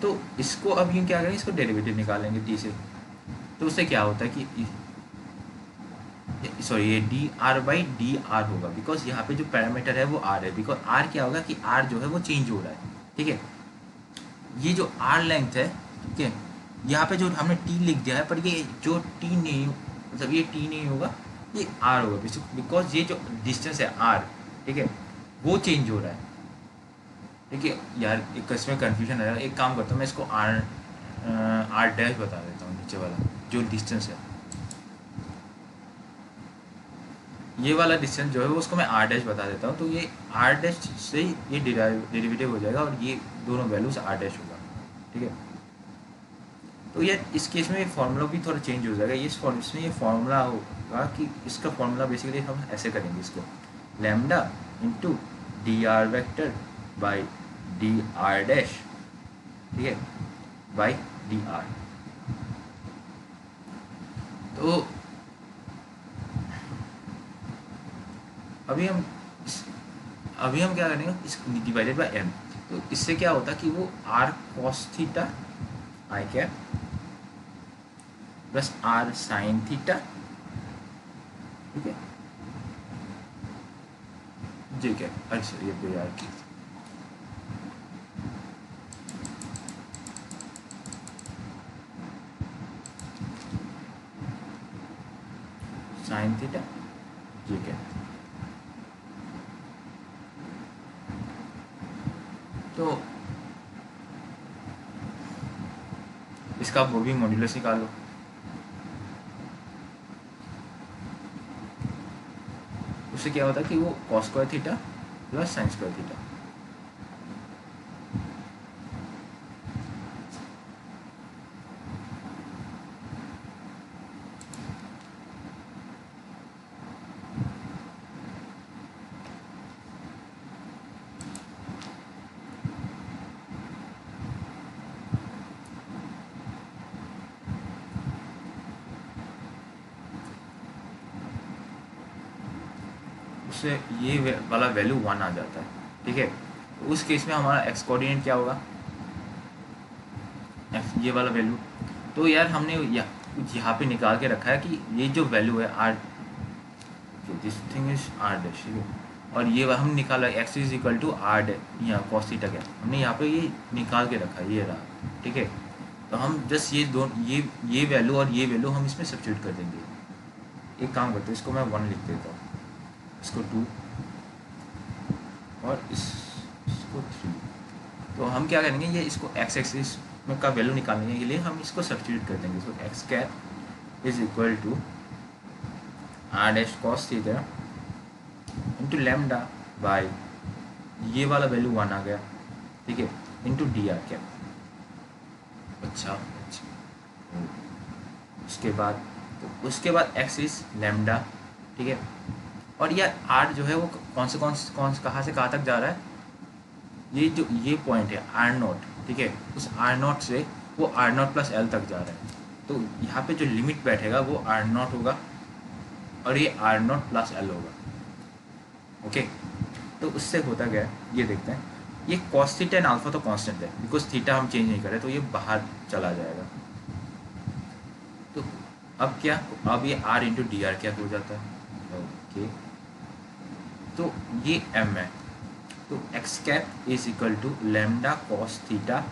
तो इसको अब यूँ क्या करेंगे, इसको डेरिवेटिव निकालेंगे टी से, तो उससे क्या होता है कि सॉरी ये D r by d are होगा, बिकॉज यहाँ पे जो पैरामीटर है वो आर है, बिकॉज आर क्या होगा कि आर जो है वो चेंज हो रहा है, ठीक है। ये जो आर लेंथ है, ठीक है, यहाँ पे जो हमने टी लिख दिया है, पर ये जो टी नहीं, मतलब ये टी नहीं होगा, ये आर होगा, बिकॉज ये जो डिस्टेंस है आर, ठीक है, वो चेंज हो रहा है, ठीक है। यार एक इसमें कन्फ्यूजन है, एक काम करता हूँ मैं इसको आर आर डैश बता देता हूँ, नीचे वाला जो डिस्टेंस है, ये वाला डिस्टेंस जो है वो उसको मैं आर डैश बता देता हूँ। तो ये आर डैश से ये डेरिवेटिव हो जाएगा, और ये दोनों वैल्यूज आर डैश होगा, ठीक है। तो यार इस केस में फार्मूला भी थोड़ा चेंज हो जाएगा, इसमें ये फार्मूला होगा कि इसका फार्मूला बेसिकली हम ऐसे करेंगे इसको, lambda into d R vector by d are dash, ठीक है, बाई डी आर। तो अभी हम क्या करेंगे, इस डिवाइडेड बाई एम, तो इससे क्या होता है कि वो r cos theta i cap plus r sine theta, ठीक है, जे कैप, अच्छा ये तो यार की साइन थीटा जे कैप। तो इसका वो भी मॉड्यूलस निकाल लो, उससे क्या होता है कि वो cos square theta plus sine square theta. उससे ये वाला वैल्यू 1 आ जाता है, ठीक है। उस केस में हमारा एक्स कोऑर्डिनेट क्या होगा, ये वाला वैल्यू। तो यार हमने यहाँ पे निकाल के रखा है कि ये जो वैल्यू है r, this thing is r dash, ठीक है, और ये हम निकाला x is equal to r यहाँ कॉस थीटा क्या, हमने यहाँ पे ये निकाल के रखा है, ये रहा, ठीक है। तो हम जस्ट ये दोनों ये वैल्यू और ये वैल्यू हम इसमें सब्स्टिट्यूट कर देंगे। एक काम करते हैं, इसको मैं 1 लिख देता हूँ, इसको 2 और इसको 3। तो हम क्या करेंगे, ये इसको एक्स एक्सिस में का वैल्यू निकालने के लिए हम इसको सब्स्टिट्यूट कर देंगे। इसको x cap is equal to r dash cos theta into lambda by ये वाला वैल्यू 1 आ गया, ठीक है, इंटू डी आर कैप। अच्छा उसके बाद एक्स इज लैम्डा, ठीक है। और यह आर जो है वो कौन से कहाँ से कहाँ तक जा रहा है, ये जो ये पॉइंट है आर नॉट, ठीक है, उस आर नॉट से वो आर नॉट प्लस एल तक जा रहा है। तो यहाँ पे जो लिमिट बैठेगा वो आर नॉट होगा, और ये आर नॉट प्लस एल होगा, ओके। तो उससे होता क्या है ये देखते हैं, ये कॉस थीटा एंड अल्फा तो कांस्टेंट है, बिकॉज थीटा हम चेंज नहीं करें तो ये बाहर चला जाएगा। तो अब क्या, अब ये आर इंटू डी आर क्या हो जाता है, ओके। तो ये एम है, तो x cap is equal to lambda cos theta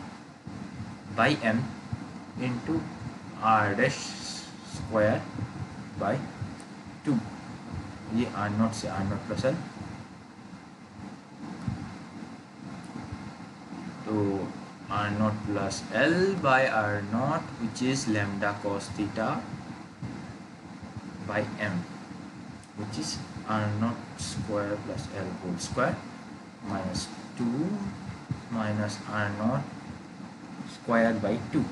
by m into r dash square by 2, ये आर नॉट से आर नॉट प्लस एल, तो r naught plus l by r naught which is lambda cos theta by m which is r naught square plus l whole square minus 2 minus r naught square by 2,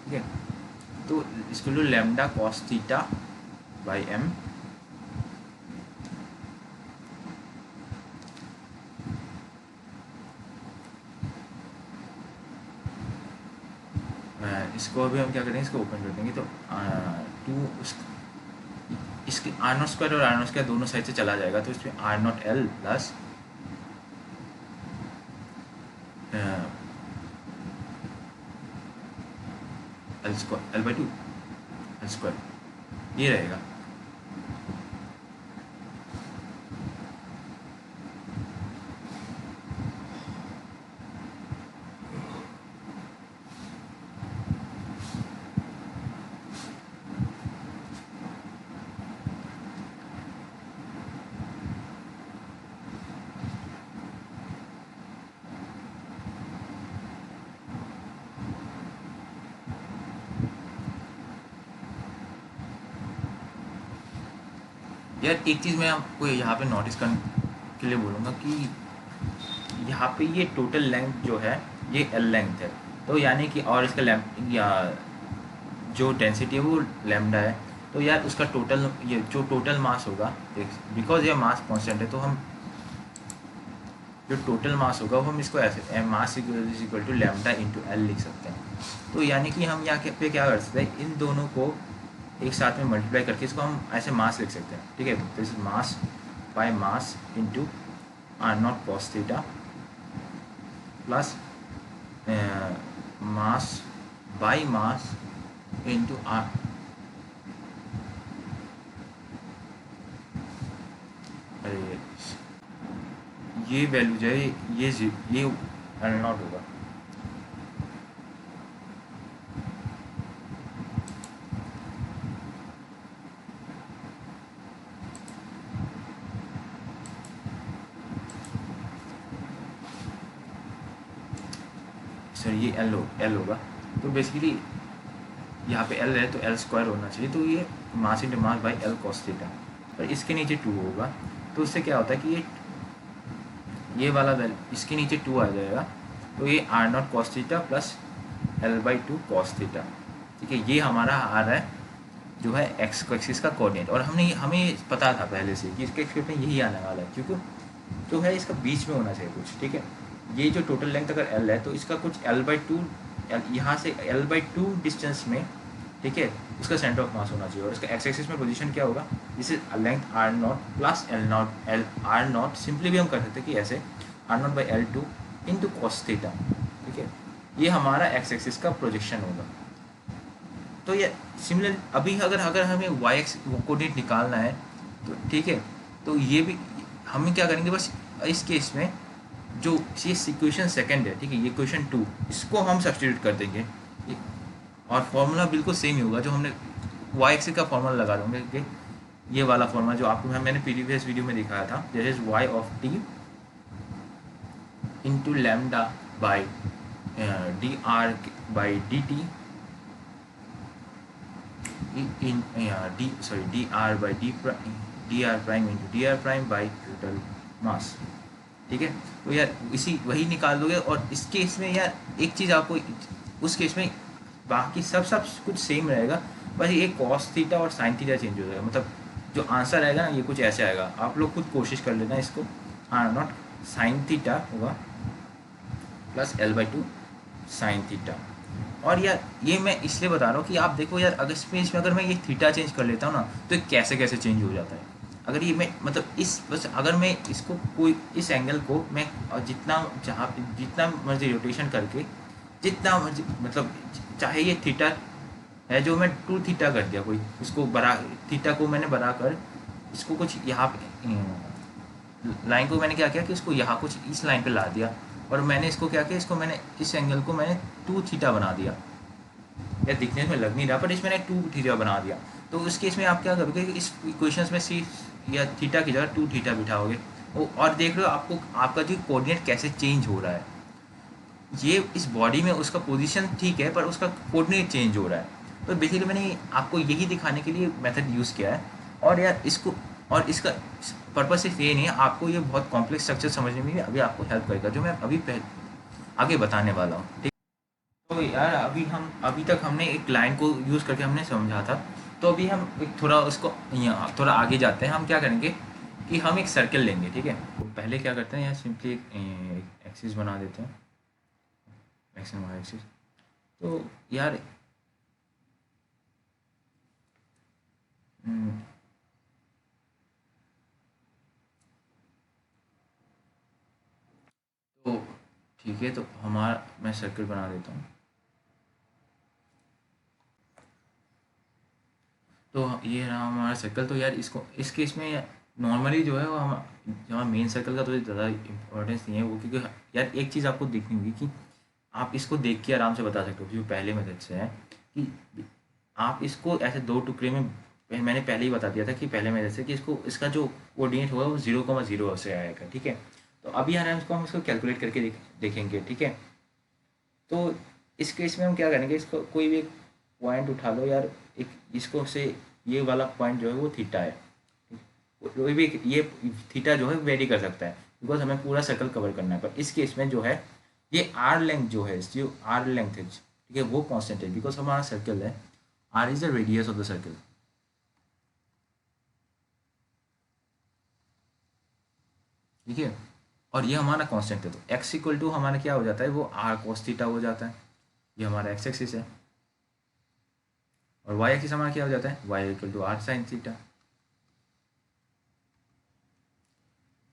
ठीक है। तो इसको लो lambda cos theta by M, इसको अभी हम क्या करेंगे, इसको ओपन कर देंगे तो 2 इसके आर नॉट स्क्वायर और आर नॉट स्क्वायर दोनों साइड से चला जाएगा, तो इसमें r naught l plus l square l by 2 l square ये रहेगा। यार एक चीज़ मैं आपको यहाँ पे नोटिस करने के लिए बोलूँगा कि यहाँ पे ये टोटल लेंथ जो है ये एल लेंथ है, तो यानी कि और इसका या जो डेंसिटी है वो लैम्डा है, तो यार उसका टोटल ये जो टोटल मास होगा, बिकॉज ये मास कांस्टेंट है तो हम जो टोटल मास होगा वो हम इसको ऐसे mass is equal to lambda into l लिख सकते हैं। तो यानी कि हम यहाँ पे क्या कर सकते हैं, इन दोनों को एक साथ में मल्टीप्लाई करके इसको हम ऐसे मास लिख सकते हैं, ठीक है। तो इस mass by mass into r naught cos theta plus mass by mass into r, अरे ये वैल्यू जो है ये एल नॉट होगा, सर ये एल होगा। तो बेसिकली यहाँ पे एल है तो एल स्क्वायर होना चाहिए, तो ये mass into mass by L cos theta, और इसके नीचे 2 होगा, तो उससे क्या होता है कि ये वाला वैल्यू इसके नीचे 2 आ जाएगा, तो ये r naught cos theta plus l by 2 cos theta, ठीक है। ये हमारा आ रहा है जो है एक्स एक्सिस का कोऑर्डिनेट, और हमें पता था पहले से कि इसके एक्सप्रेशन में यही आने वाला है, क्योंकि जो है इसका बीच में होना चाहिए कुछ, ठीक है। ये जो टोटल लेंथ अगर एल है तो इसका कुछ एल बाई 2 यहाँ से एल बाई 2 डिस्टेंस में, ठीक है, उसका सेंटर ऑफ मास होना चाहिए, और इसका एक्स एक्सिस में पोजीशन क्या होगा, जिसे length r naught plus l r naught, simply भी हम कर सकते हैं कि ऐसे r naught by l 2 into cos theta, ठीक है। ये हमारा एक्स एक्सिस का प्रोजेक्शन होगा। तो ये सिमिलर अभी अगर हमें वाई एक्स कोऑर्डिनेट निकालना है तो ठीक है, तो ये भी हम क्या करेंगे, बस इस केस में जो ये इक्वेशन सेकंड है, ठीक है, ये इक्वेशन 2 इसको हम सब्स्टिट्यूट कर देंगे, और फॉर्मूला बिल्कुल सेम ही होगा जो हमने वाई एक्स का फॉर्मूला लगा दूँगे कि ये वाला फॉर्मूला जो आपको मैंने प्रीवियस वीडियो में दिखाया था, that is y of t into lambda by d r by d t d r by d r prime into d r prime by total mass, ठीक है। तो यार इसी वही निकाल दोगे, और इस केस में यार एक चीज़ आपको, उस केस में बाकी सब कुछ सेम रहेगा, बस ये कॉस थीटा और साइन थीटा चेंज हो जाएगा, मतलब जो आंसर आएगा ना ये कुछ ऐसे आएगा, आप लोग खुद कोशिश कर लेना इसको, आर नॉट साइन थीटा होगा plus l by 2 sine theta. और यार ये मैं इसलिए बता रहा हूँ कि आप देखो यार, अगर इसमें अगर मैं ये थीटा चेंज कर लेता हूँ ना तो ये कैसे कैसे चेंज हो जाता है, अगर ये मैं मतलब इस बस अगर मैं इसको कोई इस एंगल को मैं जितना जहाँ जितना मर्जी रोटेशन करके जितना मर्जी मतलब चाहे ये थीटा है जो मैं 2 थीटा कर दिया कोई इसको बड़ा थीटा को मैंने बड़ा कर इसको कुछ यहाँ पे लाइन को मैंने क्या किया कि इसको यहाँ कुछ इस लाइन पे ला दिया और मैंने इसको क्या किया इसको मैंने इस एंगल को मैंने 2 थीटा बना दिया। या दिखने में लग नहीं रहा पर इसमें मैंने 2 थीटा बना दिया। तो उस केस में आप क्या करोगे कि इस इक्वेशंस में सी या थीटा की जगह 2 थीटा बिठाओगे और देख रहे हो आपको आपका जो कोऑर्डिनेट कैसे चेंज हो रहा है। ये इस बॉडी में उसका पोजीशन ठीक है पर उसका कोऑर्डिनेट चेंज हो रहा है। तो बेसिकली मैंने आपको यही दिखाने के लिए मेथड यूज़ किया है। और यार इसको और इसका पर्पज सिर्फ ये नहीं है, आपको ये बहुत कॉम्प्लेक्स स्ट्रक्चर समझने में भी अभी आपको हेल्प करेगा जो मैं अभी आगे बताने वाला हूँ। ठीक। तो यार अभी तक हमने एक लाइन को यूज़ करके हमने समझा था। तो अभी हम एक थोड़ा उसको यहाँ थोड़ा आगे जाते हैं। हम क्या करेंगे कि हम एक सर्कल लेंगे। ठीक है, तो पहले क्या करते हैं यार सिंपली एक एक्सिस बना देते हैं, एक्स एंड वाई एक्सिस। तो यार तो ठीक है, तो हमारा मैं सर्कल बना देता हूँ। तो ये रहा हमारा सर्कल। तो यार इसको इस केस में नॉर्मली जो है वो हम हमारा मेन सर्कल का तो ज़्यादा इम्पोर्टेंस नहीं है वो, क्योंकि यार एक चीज़ आपको देखनी होगी कि आप इसको देख के आराम से बता सकते हो जो पहले मेथड से है कि आप इसको ऐसे 2 टुकड़े में मैंने पहले ही बता दिया था कि पहले मेथड से कि इसको इसका जो कोऑर्डिनेट होगा वो 0,0 से आएगा। ठीक है, तो अभी यार हम इसको कैलकुलेट करके देखेंगे। ठीक है, तो इस केस में हम क्या करेंगे, इसको कोई भी एक पॉइंट उठा लो यार। एक इसको से ये वाला पॉइंट जो है वो थीटा है। कोई भी ये थीटा जो है वेरी कर सकता है बिकॉज हमें पूरा सर्कल कवर करना है। पर इस केस में जो है ये आर लेंथ जो है, जो आर लेंथ है ठीक है वो कांस्टेंट है बिकॉज हमारा सर्कल है। R is the radius of the circle. ठीक है, और ये हमारा कांस्टेंट है। तो एक्स इक्वल टू हमारा क्या हो जाता है, वो आर कोस थीटा हो जाता है। ये हमारा एक्स एक्सिस है। और वाई एक्सिस हमारा क्या हो जाता है, y equal to r sine theta.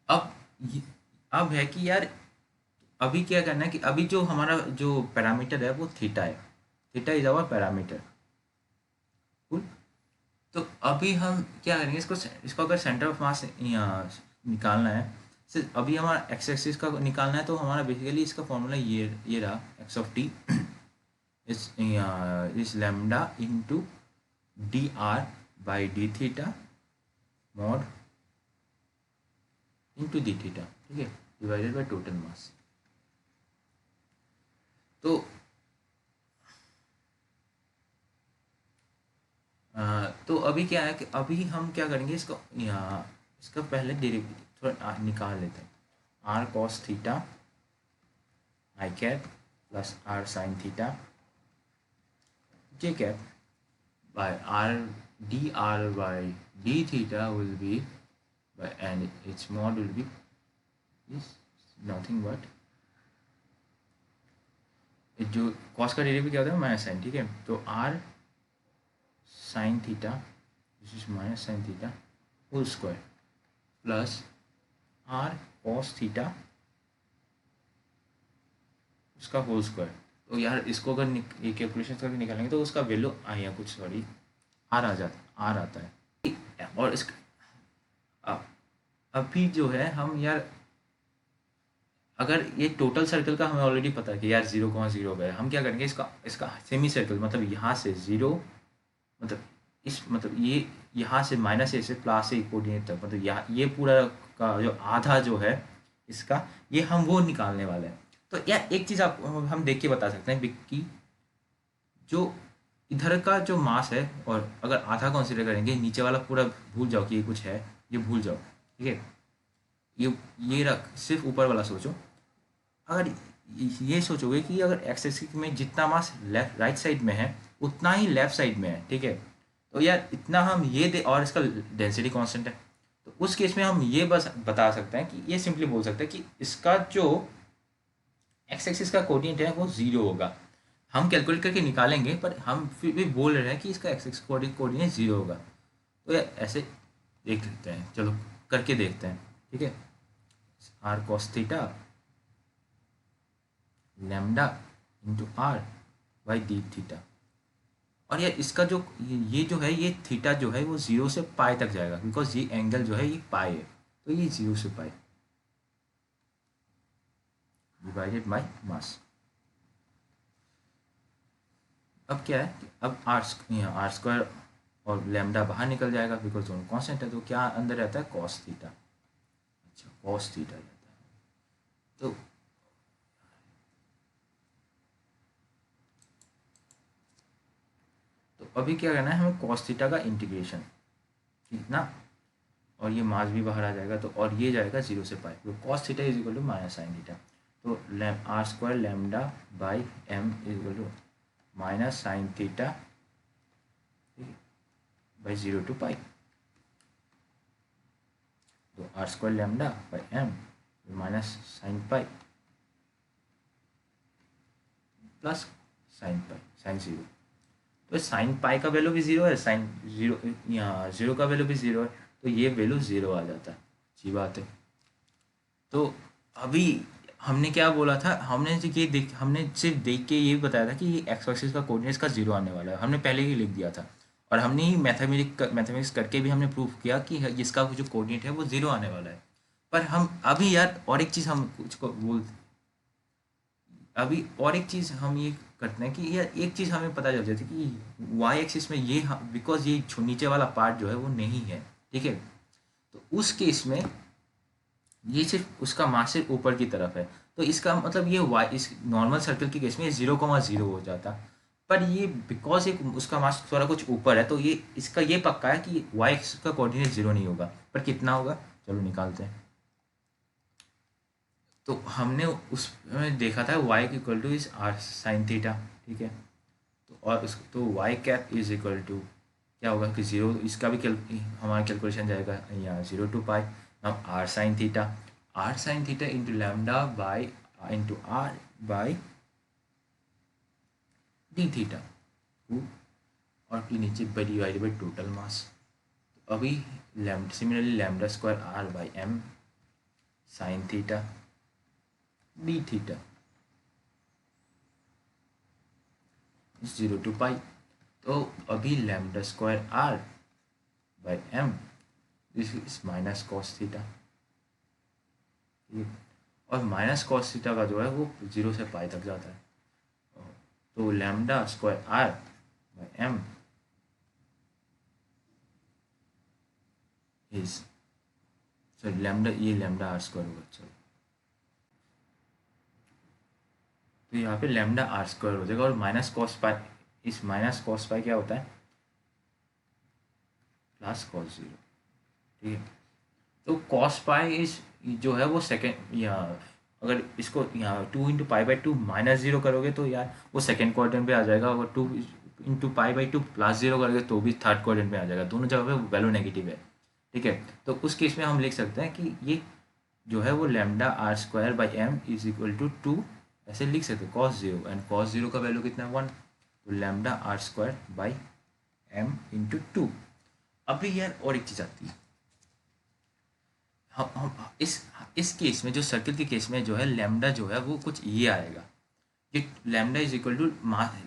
अब अब है कि यार अभी क्या करना है कि अभी जो हमारा जो पैरामीटर है वो थीटा है। Theta is our parameter. Cool. तो अभी हम क्या करेंगे, इसको इसको अगर सेंटर ऑफ मास निकालना है, सिर्फ अभी हमारा एक्स एक्सिस का निकालना है। तो हमारा बेसिकली इसका फॉर्मूला ये रहा, x of t is lambda into d r by d theta mod into D theta. ठीक है, डिवाइडेड बाई टोटल मास। तो तो अभी क्या है कि अभी हम क्या करेंगे, इसको यहाँ इसका पहले डेरिवेटिव थोड़ा निकाल लेते हैं। R cos theta i cap plus r sine theta j cap by r by d theta will be by, and its mod will be is nothing but जो cos का डेरिवेटिव क्या होता है माइनस साइन। ठीक है, तो r sine theta this is minus sine theta whole square plus r cos theta उसका whole square. तो यार इसको अगर ये कैलकुलेशन करके निकालेंगे तो उसका वैल्यू आया कुछ सॉरी आर आता है। और इस अभी जो है हम यार अगर ये टोटल सर्कल का हमें ऑलरेडी पता है कि यार 0,0 है, हम क्या करेंगे इसका इसका सेमी सर्कल मतलब यहाँ से 0 मतलब इस मतलब ये यहाँ से -a से +a कोऑर्डिनेट तक मतलब यहाँ ये पूरा का जो आधा जो है इसका ये हम वो निकालने वाले हैं। तो यार एक चीज़ आप हम देख के बता सकते हैं कि जो इधर का जो मास है और अगर आधा कंसीडर करेंगे, नीचे वाला पूरा भूल जाओ कि ये कुछ है, ये भूल जाओ। ठीक है, ये रख सिर्फ ऊपर वाला सोचो। अगर ये सोचोगे कि अगर एक्स एक्सिस में जितना मास लेफ्ट राइट साइड में है उतना ही लेफ्ट साइड में है, ठीक है, तो यार इतना हम ये दे और इसका डेंसिटी कांस्टेंट है, तो उस केस में हम ये बस बता सकते हैं कि ये सिंपली बोल सकते हैं कि इसका जो एक्स एक्सिस का कोऑर्डिनेट है वो 0 होगा। हम कैलकुलेट करके निकालेंगे पर हम फिर भी बोल रहे हैं कि इसका एक्स एक्सिस कोऑर्डिनेट 0 होगा। तो यार ऐसे देख लेते हैं, चलो करके देखते हैं, ठीक है। R cos theta lambda into r by d theta. और यार इसका जो ये जो है ये थीटा जो है वो 0 से पाई तक जाएगा, बिकॉज ये एंगल जो है ये पाई है, तो ये 0 से पाई डिवाइडेड बाई मास। अब क्या है कि अब आर स्क्वायर और लैम्डा बाहर निकल जाएगा, बिकॉज दोनों कांस्टेंट है, तो क्या अंदर रहता है कॉस थीटा। अच्छा कॉस थीटा रहता है, तो अभी क्या करना है हमें कॉस थीटा का इंटीग्रेशन, ठीक ना। और ये मास भी बाहर आ जाएगा, तो और ये जाएगा 0 से पाई, तो cos theta is equal to minus sine theta. तो r square lambda by m is equal to minus sine theta by 0 to pi. तो r square lambda by m minus sine pi plus sine pi sine 0। तो sine pi का value भी 0 है, sign 0 यहाँ 0 का value भी 0 है, तो ये वैल्यू 0 आ जाता है। अच्छी बात है। तो अभी हमने क्या बोला था, हमने सिर्फ देख के ये बताया था कि ये एक्स एक्सिस का कोऑर्डिनेट्स का 0 आने वाला है, हमने पहले ही लिख दिया था। और हमने ही मैथमेटिक्स करके भी हमने प्रूफ किया कि जिसका जो कोऑर्डिनेट है वो 0 आने वाला है। पर हम अभी यार और एक चीज़ हम कुछ को बोल अभी और एक चीज़ हम ये करते हैं कि यार एक चीज़ हमें पता चल जाती है कि वाई एक्सिस में ये बिकॉज ये नीचे वाला पार्ट जो है वो नहीं है, ठीक है। तो उस केस में ये सिर्फ उसका मास सिर्फ ऊपर की तरफ है, तो इसका मतलब ये वाई इस नॉर्मल सर्कल के केस में 0,0 हो जाता। पर ये बिकॉज एक उसका मास थोड़ा कुछ ऊपर है, तो ये इसका ये पक्का है कि वाई एक्सिस का कोऑर्डिनेट 0 नहीं होगा। पर कितना होगा चलो निकालते हैं। तो हमने उसमें देखा था y equal to is r sine theta, ठीक है। तो और उस तो y cap is equal to क्या होगा कि 0, इसका भी हमारा कैलकुलेशन जाएगा यहाँ 0 टू पाई। अब r sine theta into lambda by into r by d theta, और फिर नीचे by divided by total mass. तो अभी similarly lambda square r by m sine theta d theta 0 to pi. तो अभी lambda square r by m this is minus cos theta, और minus cos theta का जो है वो 0 से पाई तक जाता है। तो lambda square r by m is sorry lambda, ये लैम्डा आर स्क्वायर होगा, चलो तो यहाँ पे लैम्डा आर स्क्वायर हो जाएगा, और माइनस कॉस पाई, इस माइनस कॉस पाई क्या होता है प्लस कॉस 0, ठीक है। तो कॉस पाई इस जो है वो सेकेंड, यहाँ अगर इसको यहाँ 2 इंटू पाई बाई 2 माइनस 0 करोगे तो यार वो सेकेंड क्वाड्रेंट पे आ जाएगा, और 2 इंटू पाई बाई 2 प्लस 0 करोगे तो भी थर्ड क्वाड्रेंट में आ जाएगा, दोनों जगह पे वैल्यू नेगेटिव है, ठीक है। तो उस केस में हम लिख सकते हैं कि ये जो है वो lambda r square by m is equal to 2, ऐसे लिख सकते हैं कॉस 0, एंड कॉस 0 का वैल्यू कितना है 1, तो lambda r square by m into 2। अभी यार और एक चीज़ आती है, हम इस केस में जो सर्किल के केस में जो है लैम्डा जो है वो कुछ ये आएगा कि lambda is equal to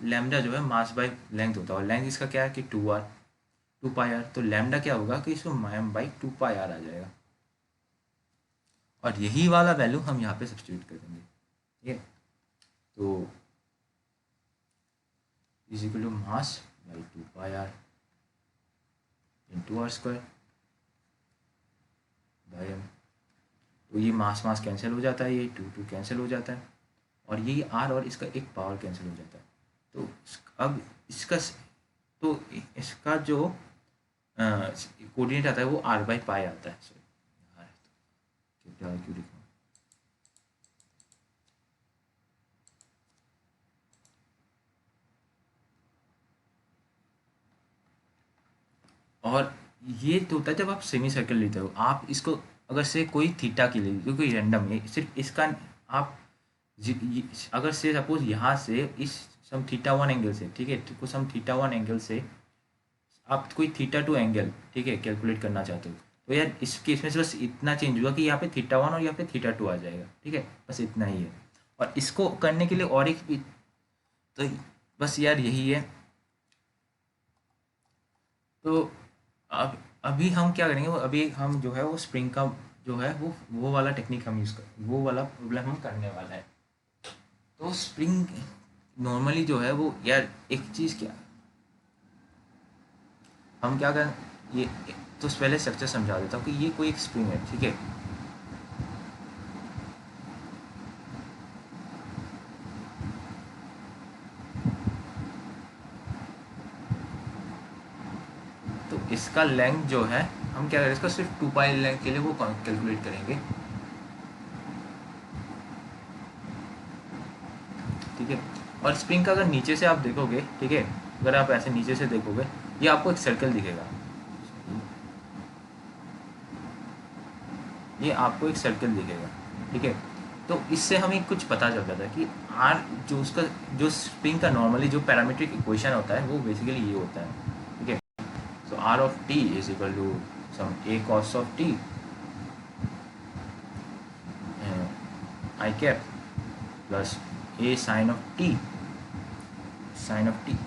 lambda जो है मास बाई लेंथ होता है, और लेंथ इसका क्या है कि 2 पाई आर। तो लैम्डा क्या होगा कि इसको मैम बाई 2 पाई आर आ जाएगा, और यही वाला वैल्यू हम यहाँ पे सब्स्टिट्यूट कर देंगे, ठीक है। तो is equal to mass by 2 pi r into r square by m. तो ये मास मास कैंसिल हो जाता है, ये 2 कैंसिल हो जाता है, और ये आर और इसका एक पावर कैंसिल हो जाता है। तो अब इसका जो कोऑर्डिनेट आता है वो आर बाई पाई आता है, सॉरी क्यों लिखा, और ये तो होता है जब आप सेमी सर्कल लेते हो, आप इसको अगर से कोई थीटा की ले जो कोई रैंडम है, सिर्फ इसका आप अगर से सपोज यहाँ से इस सम थीटा 1 एंगल से, ठीक है, कुछ हम थीटा 1 एंगल से आप कोई थीटा 2 एंगल, ठीक है, कैलकुलेट करना चाहते हो, तो यार इस केस में से बस इतना चेंज हुआ कि यहाँ पे थीटा 1 और यहाँ पे थीटा 2 आ जाएगा, ठीक है, बस इतना ही है। और इसको करने के लिए और एक भी, तो बस यार यही है। तो अब अभी हम क्या करेंगे, वो अभी हम जो है वो स्प्रिंग का जो है वो वाला टेक्निक हम यूज़ कर, वो वाला प्रॉब्लम हम करने वाला है। तो स्प्रिंग नॉर्मली जो है वो यार एक चीज़ क्या, हम क्या करें, ये तो पहले स्ट्रक्चर समझा देता हूँ कि ये कोई एक स्प्रिंग है, ठीक है। तो इसका लेंथ जो है, हम क्या करें, इसका सिर्फ 2 पाई लेंथ के लिए वो कैलकुलेट करेंगे, ठीक है। और स्प्रिंग का अगर नीचे से आप देखोगे, ठीक है, अगर आप ऐसे नीचे से देखोगे, ये आपको एक सर्कल दिखेगा, ये आपको एक सर्कल दिखेगा, ठीक है। तो इससे हमें कुछ पता चल जाता है कि आर जो उसका जो स्प्रिंग का नॉर्मली जो पैरामीट्रिक इक्वेशन होता है वो बेसिकली ये होता है, ठीक है। So r of t is equal to some a cos of t i cap plus a sine of t, sine of t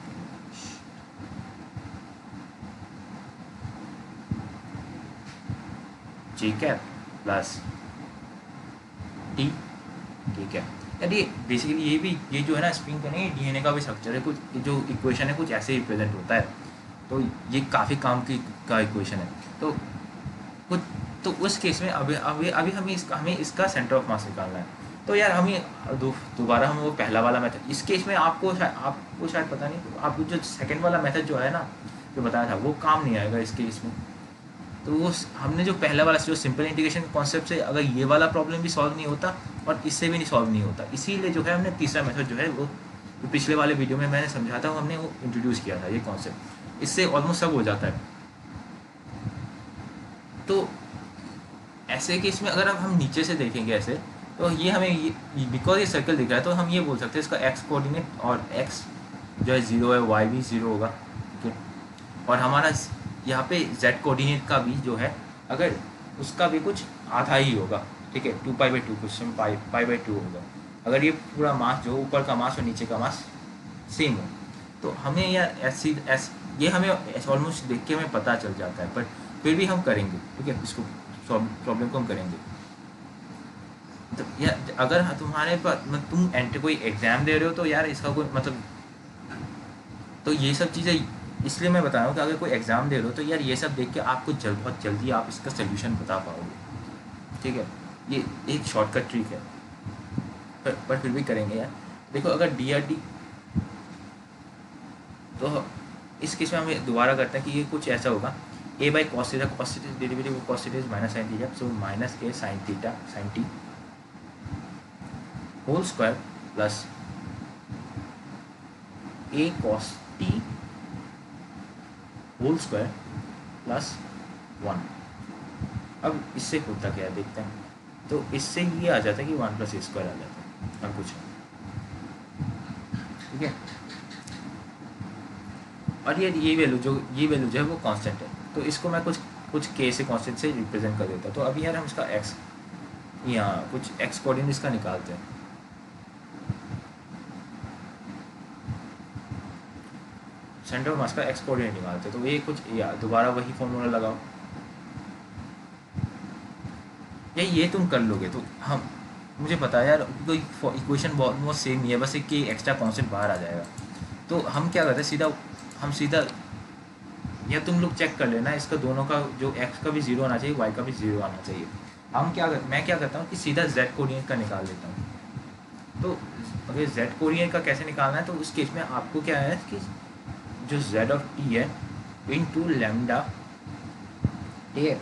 j cap plus t, ठीक है। यार ये बेसिकली ये जो है ना स्प्रिंग का नहीं, डीएनए का भी स्ट्रक्चर है, कुछ जो इक्वेशन है कुछ ऐसे ही रिप्रेजेंट होता है। तो ये काफ़ी काम की का इक्वेशन है। तो कुछ तो उस केस में अभी अभी अभी हमें इसका सेंटर ऑफ मास निकालना है। तो यार हमें दोबारा हम वो पहला वाला मेथड, इस केस में आपको शायद पता नहीं, आपको जो सेकंड वाला मेथड जो है ना जो बताया था वो काम नहीं आएगा इस केस में। तो वो हमने जो पहला वाला जो सिंपल इंटीग्रेशन कॉन्सेप्ट से अगर ये वाला प्रॉब्लम भी सॉल्व नहीं होता और इससे भी नहीं सॉल्व नहीं होता, इसीलिए जो है हमने तीसरा मेथड जो है वो जो पिछले वाले वीडियो में मैंने समझा था, हमने वो इंट्रोड्यूस किया था ये कॉन्सेप्ट, इससे ऑलमोस्ट सब हो जाता है। तो ऐसे केस में अगर अब हम नीचे से देखेंगे ऐसे, तो ये हमें ये बिकॉज ये सर्कल दिख रहा है तो हम ये बोल सकते हैं इसका एक्स कोऑर्डिनेट और एक्स जो है 0 है, वाई भी 0 होगा, ठीक है। और हमारा यहाँ पे जेड कोऑर्डिनेट का भी जो है अगर उसका भी कुछ आधा ही होगा, ठीक है, 2 पाई/2 कुछ पाई/2 होगा। अगर ये पूरा मास जो ऊपर का मास और नीचे का मास सेम हो, तो हमें यार ये हमें ऑलमोस्ट देख के हमें पता चल जाता है, पर फिर भी हम करेंगे, ठीक है, इसको प्रॉब्लम को हम करेंगे। तो यार अगर तुम्हारे पास तुम एंटर कोई एग्ज़ाम दे रहे हो तो यार इसका कोई मतलब, तो ये सब चीज़ें इसलिए मैं बता रहा हूँ कि अगर कोई एग्ज़ाम दे रहे हो तो यार ये सब देख के आपको बहुत जल्दी आप इसका सोल्यूशन बता पाओगे, ठीक है। ये एक शॉर्टकट ट्रिक है, पर फिर भी करेंगे यार। देखो अगर डी आर डी, तो इस केस में हम दोबारा करते हैं कि ये कुछ ऐसा होगा, a by cos theta, cos theta derivative of cos theta is minus sine theta, so minus a sine theta sine t whole square plus a cos t whole square plus 1। अब इससे होता क्या है देखते हैं। तो इससे ये आ जाता है कि 1 + a² आ जाता है, अब कुछ, ठीक है। और ये वैल्यू जो है वो कांस्टेंट है, तो इसको मैं कुछ के से कांस्टेंट से रिप्रेजेंट कर देता हूँ। तो अभी यार हम इसका एक्स यहाँ कुछ एक्स कोऑर्डिनेट इसका निकालते हैं। सेंटर ऑफ मास का एक्स कोऑर्डिनेट निकालते हैं, तो ये कुछ दोबारा वही फॉर्मूला लगाओ, ये तुम कर लोगे। तो हम मुझे पता है यार कोई इक्वेशन बहुत सेम ही है, बस एक एक्स्ट्रा कॉन्सेप्ट बाहर आ जाएगा। तो हम क्या करते हैं सीधा या तुम लोग चेक कर लेना, इसका दोनों का जो एक्स का भी 0 आना चाहिए, वाई का भी 0 आना चाहिए। मैं क्या करता हूँ कि सीधा जेड कोऑर्डिनेट का निकाल लेता हूँ। तो अगर जेड कोऑर्डिनेट का कैसे निकालना है, तो उस केस में आपको क्या है कि जो जेड ऑफ टी है into lambda A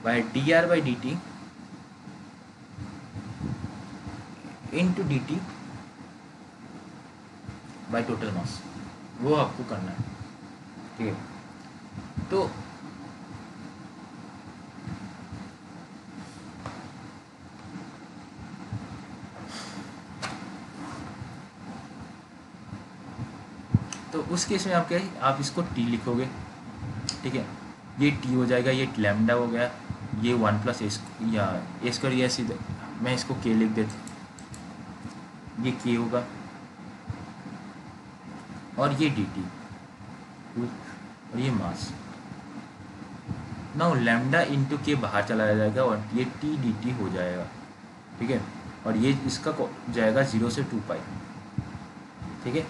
by dr/dt into dt by total mass, वो आपको करना है, ठीक है। तो उस केस में आप क्या है, आप इसको टी लिखोगे, ठीक है, ये टी हो जाएगा, ये लैम्डा हो गया, ये 1 प्लस ए या ए स्क्वायर, या सीधा मैं इसको के लिख देता, ये के होगा और ये डी टी और ये मास। नाउ लैम्डा इंटू के बाहर चला जाएगा और ये टी डी टी हो जाएगा, ठीक है। और ये इसका जाएगा 0 से 2 पाई, ठीक है।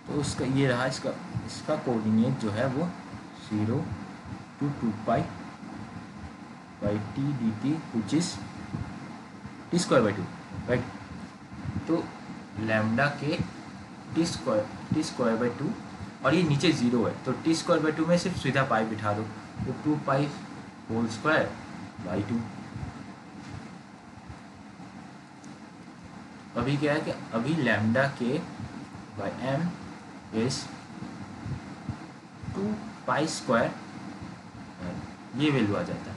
तो उसका ये रहा, इसका कोऑर्डिनेट जो है वो 0 to 2 pi by T D T which is T square by 2, right. तो लैम्डा के टी स्क्वायर बाई 2 और ये नीचे 0 है, तो टी स्क्वायर बाई 2 में सिर्फ सीधा पाई बिठा दो, तो 2 पाई होल स्क्वायर बाई 2। अभी क्या है कि अभी लैम्डा के by m is 2 pi square, ये वैल्यू आ जाता है।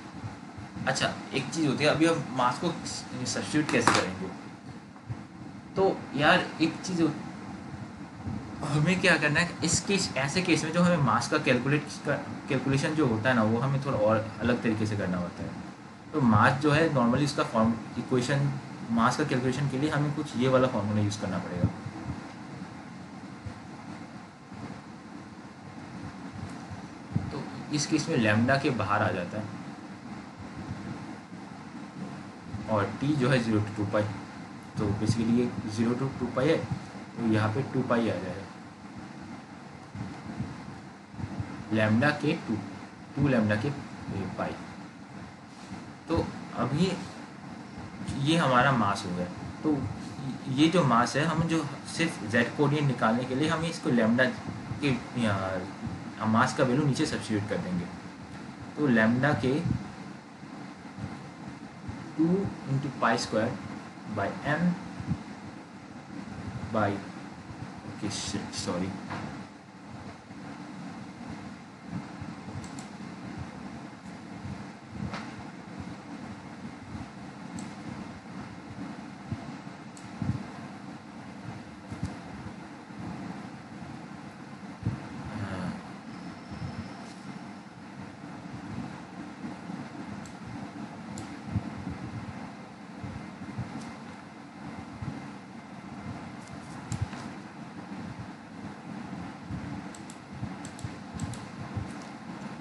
अच्छा, एक चीज़ होती है, अभी हम मास को सब्स्टिट्यूट कैसे करेंगे। तो यार एक चीज़ हमें क्या करना है, इस केस ऐसे केस में जो हमें मास का कैलकुलेशन जो होता है ना, वो हमें थोड़ा और अलग तरीके से करना होता है। तो मास जो है नॉर्मली उसका फॉर्म इक्वेशन, मास का कैलकुलेशन के लिए हमें कुछ ये वाला फॉर्मूला यूज़ करना पड़ेगा। तो इस केस में लैम्डा के बाहर आ जाता है और टी जो है 0 to 2 पाई, तो बेसिकली ये 0 to 2 पाई है, तो यहाँ पे 2 पाई आ जाएगा। लैम्डा के 2 लैम्डा के पाई। तो अभी ये हमारा मास हो गया। तो ये जो मास है, हम जो सिर्फ जेड कोऑर्डिनेट निकालने के लिए हमें इसको लैम्डा के मास का वैल्यू नीचे सब्स्टिट्यूट कर देंगे। तो लैम्डा के 2 into pi square by m by, okay sorry,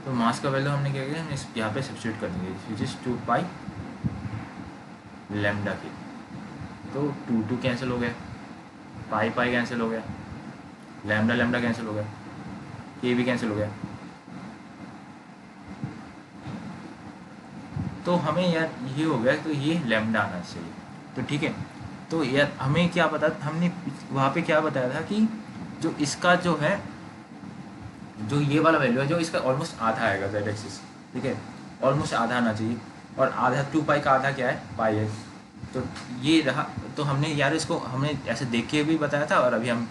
तो मास का वैल्यू हमने क्या किया, हम यहाँ पे सब्स्टिट्यूट कर देंगे, विच इज 2 पाई लैम्डा के। तो 2 कैंसिल हो गया, पाई पाई कैंसिल हो गया, लैम्डा लैम्डा कैंसिल हो गया, के भी कैंसिल हो गया। तो हमें यार ये हो गया, तो ये लैम्डा आना चाहिए। तो ठीक है, तो यार हमें क्या पता, हमने वहाँ पे क्या बताया था कि जो इसका जो है, जो ये वाला वैल्यू है, जो इसका ऑलमोस्ट आधा आएगा जेड एक्सिस, ठीक है, ऑलमोस्ट आधा आना चाहिए। और आधा 2 पाई का आधा क्या है, पाई है। तो ये रहा। तो हमने यार इसको हमने ऐसे देख के भी बताया था, और अभी हम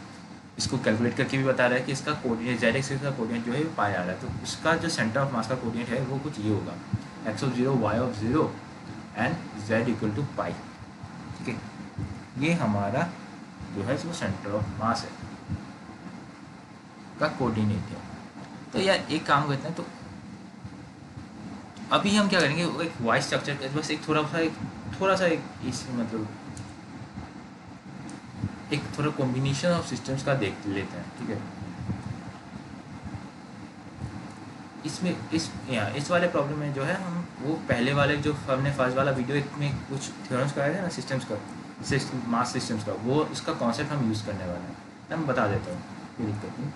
इसको कैलकुलेट करके भी बता रहे हैं कि इसका कोऑर्डिनेट जेड एक्सिस का कोऑर्डिनेट जो है पाई आ रहा है। तो उसका जो सेंटर ऑफ मास का कोऑर्डिनेट है वो कुछ ये होगा, x of 0 y of 0 and z equal to pi, ठीक है। ये हमारा जो है वो सेंटर ऑफ मास है का कोऑर्डिनेट है। तो यार एक काम करते हैं, तो अभी हम क्या करेंगे, एक वाई स्ट्रक्चर, बस एक थोड़ा सा एक इस मतलब एक थोड़ा कॉम्बिनेशन ऑफ सिस्टम्स का देख लेते हैं, ठीक है। इसमें इस वाले प्रॉब्लम में जो है, हम वो पहले वाले जो हमने फर्स्ट वाला वीडियो में कुछ थ्योरम्स कराया था ना सिस्टम्स का, मास सिस्टम्स का, वो इसका कॉन्सेप्ट हम यूज़ करने वाले हैं। मैं बता देता हूँ, कोई दिक्कत नहीं।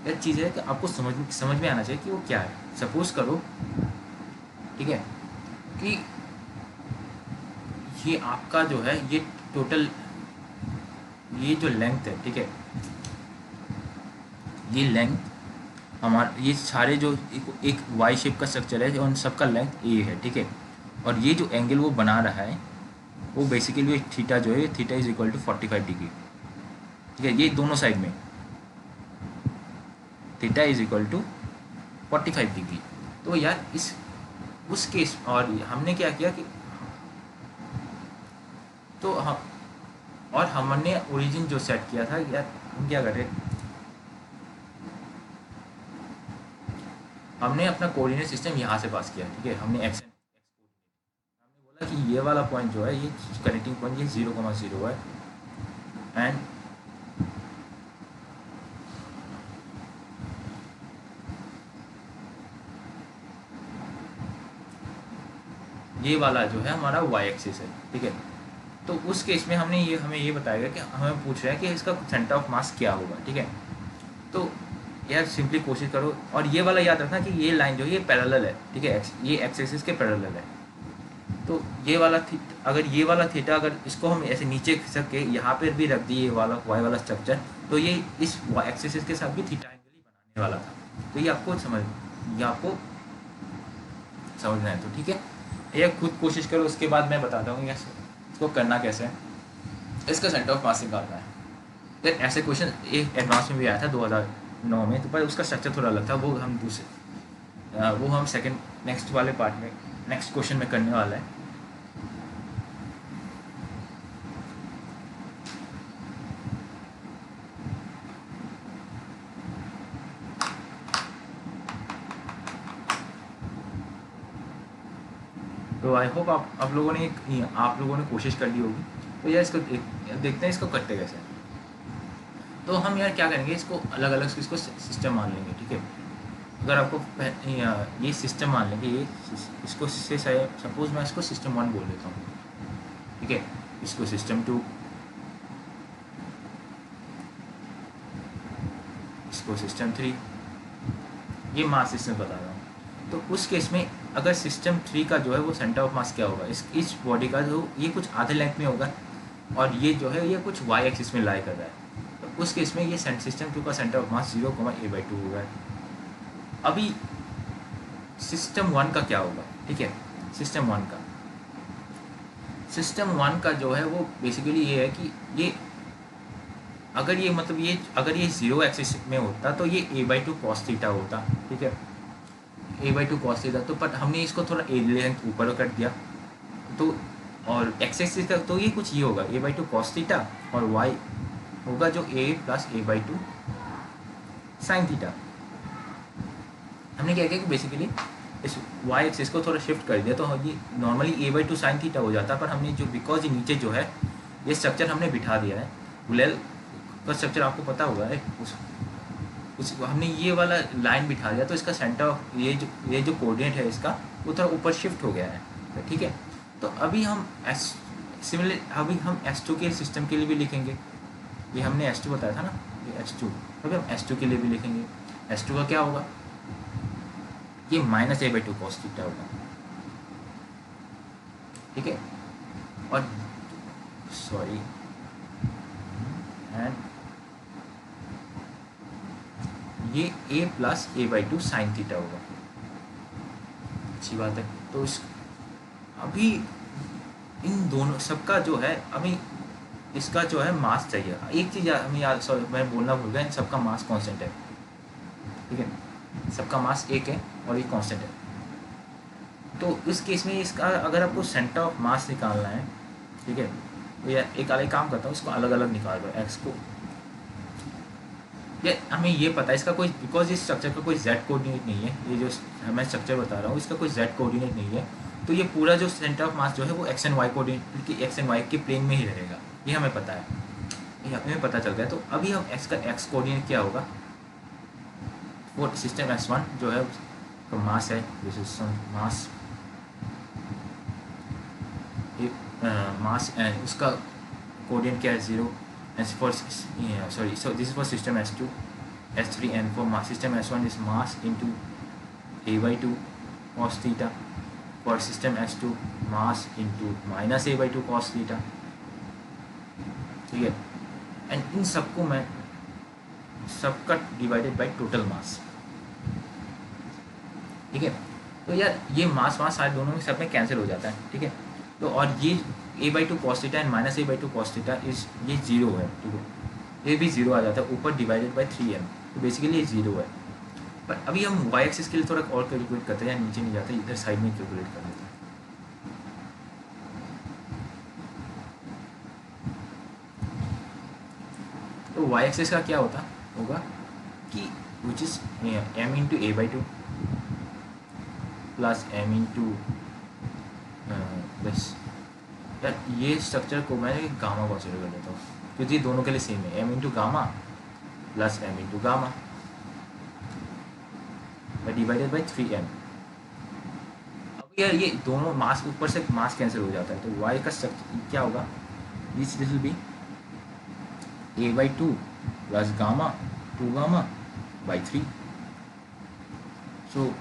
एक चीज़ है कि आपको समझ में आना चाहिए कि वो क्या है। सपोज करो, ठीक है, कि ये आपका जो है, ये टोटल ये जो लेंथ है, ठीक है, ये लेंथ हमारा, ये सारे जो एक वाई शेप का स्ट्रक्चर है, उन सबका लेंथ ए है, ठीक है। और ये जो एंगल वो बना रहा है, वो बेसिकली थीटा जो है, theta is equal to 45 degree, ठीक है। ये दोनों साइड में theta is equal to 45 degree. तो यार उस केस, और हमने क्या किया कि तो हम, और हमने ओरिजिन जो सेट किया था, यार हम क्या कर रहे, हमने अपना कोऑर्डिनेट सिस्टम यहाँ से पास किया, ठीक है, हमने एक्स हमने बोला कि ये वाला पॉइंट जो है ये कनेक्टिंग पॉइंट ये 0,0 है एंड ये वाला जो है हमारा वाई एक्सिस है, ठीक है। तो उस केस में हमें ये बताएगा कि हमें पूछ रहा है कि इसका सेंटर ऑफ मास क्या होगा, ठीक है। तो यार सिंपली कोशिश करो, और ये वाला याद रखना कि ये लाइन जो है ये पैरेलल है, ठीक है, ये एक्स एक्सिस के पैरेलल है। तो ये वाला अगर ये वाला थीटा अगर इसको हम ऐसे नीचे खिसक के यहाँ पर भी रख दिए ये वाला वाई वाला स्ट्रक्चर, तो ये इस एक्स एक्सिस के साथ भी थीटा एंगल ही बनाने वाला था। तो ये आपको समझना है, तो ठीक है, ये खुद कोशिश करो, उसके बाद मैं बताता हूँ इसको करना कैसे है। इसका सेंटर ऑफ मास निकालना है। तो ऐसे क्वेश्चन एक एडवांस में भी आया था 2009 में, तो पर उसका स्ट्रक्चर थोड़ा अलग था, वो हम सेकंड नेक्स्ट वाले पार्ट में नेक्स्ट क्वेश्चन में करने वाला है। तो आई होप आप लोगों ने कोशिश कर ली होगी। तो यार इसको देखते हैं इसको करते कैसे। तो हम यार क्या करेंगे, इसको अलग अलग इसको सिस्टम मान लेंगे, ठीक है। अगर आपको ये सिस्टम मान लेंगे, ये इसको से सपोज मैं इसको सिस्टम 1 बोल देता हूँ, ठीक है, इसको सिस्टम 2, इसको सिस्टम 3, ये मास सिस्टम बता रहा हूँ। तो उस केस में अगर सिस्टम 3 का जो है वो सेंटर ऑफ मास क्या होगा, इस बॉडी का जो ये कुछ आधे लेंथ में होगा और ये जो है ये कुछ वाई एक्सिस में लाई कर रहा है। तो उस केस में ये सिस्टम 2 का सेंटर ऑफ मास 0,a/2 होगा। अभी सिस्टम 1 का क्या होगा, ठीक है, सिस्टम 1 का जो है वो बेसिकली ये है कि ये अगर ये 0 एक्सिस में होता तो ये a/2 cos थीटा होता, ठीक है, a/2 cos थीटा। तो बट हमने इसको थोड़ा ए लेंथ ऊपर कर दिया, तो और एक्स एक्सिस का तो ये कुछ ये होगा a/2 cos थीटा और y होगा जो a + a/2 sin थीटा। हमने क्या किया कि बेसिकली इस y एक्सिस को थोड़ा शिफ्ट कर दिया, तो ये नॉर्मली a/2 sin थीटा हो जाता, पर हमने जो बिकॉज ये नीचे जो है ये स्ट्रक्चर हमने बिठा दिया है, बुलेल का स्ट्रक्चर आपको पता होगा है, उस हमने ये वाला लाइन बिठा दिया, तो इसका सेंटर ये जो कोऑर्डिनेट है इसका वो थोड़ा ऊपर शिफ्ट हो गया है, ठीक है। तो अभी हम S2 के सिस्टम के लिए भी लिखेंगे, ये हमने S2 बताया था ना, ये S2, अभी हम S2 के लिए भी लिखेंगे। S2 का क्या होगा, ये -a/2 cos थीटा होगा, ठीक है, और सॉरी एंड ये a + a/2 sin थीटा होगा, अच्छी बात है। तो अभी इन दोनों सबका जो है अभी इसका जो है मास चाहिए। एक चीज़ हमें याद, सॉरी मैं बोलना भूल गया, इन सबका मास कांस्टेंट है, ठीक है, सबका मास 1 है और ये कांस्टेंट है। तो इस केस में इसका अगर आपको सेंटर ऑफ मास निकालना है, ठीक है, तो यार एक अलग काम करता हूँ, इसको अलग अलग निकाल दो एक्स को। ये हमें ये पता है इसका कोई, बिकॉज इस स्ट्रक्चर का कोई z कोऑर्डिनेट नहीं है, ये जो मैं स्ट्रक्चर बता रहा हूँ इसका कोई z कोऑर्डिनेट नहीं है, तो ये पूरा जो सेंटर ऑफ मास जो है वो x एंड y कोऑर्डिनेट की x एंड y के प्लेन में ही रहेगा, ये हमें पता है, ये हमें पता चल गया। तो अभी हम x का x कोऑर्डिनेट क्या होगा, वो सिस्टम S1 जो है तो मास है, मास उसका कोऑर्डिनेट क्या है 0, and for so this is for system S2, S3, and for system S1 is mass into a/2 cos theta, for system S2 mass into -a/2 cos theta, ठीक है, एंड इन सबको मैं सबका डिवाइडेड बाय टोटल मास, ठीक है। तो यार ये मास सारे दोनों में सब में कैंसिल हो जाता है, ठीक है। तो और ये a/2 cos theta and -a/2 cos theta is ये 0 है, ठीक है, ये भी 0 आ जाता है ऊपर डिवाइडेड बाय 3m, तो बेसिकली ये 0 है। पर अभी हम y एक्सिस के लिए थोड़ा और कैलकुलेट करते हैं, या नीचे नहीं जाते, इधर साइड में कैलकुलेट कर लेते हैं। तो y एक्सिस का क्या होगा कि which is m × a/2 plus m into बस यार ये स्ट्रक्चर को मैं गामा कंसिडर कर लेता हूँ क्योंकि दोनों के लिए सेम है, m into gamma plus m into gamma divided by 3m। अब यार ये दोनों मास ऊपर से मास कैंसिल हो जाता है तो y का स्ट्रक्चर क्या होगा, this will be a/2 plus gamma 2 gamma by 3, so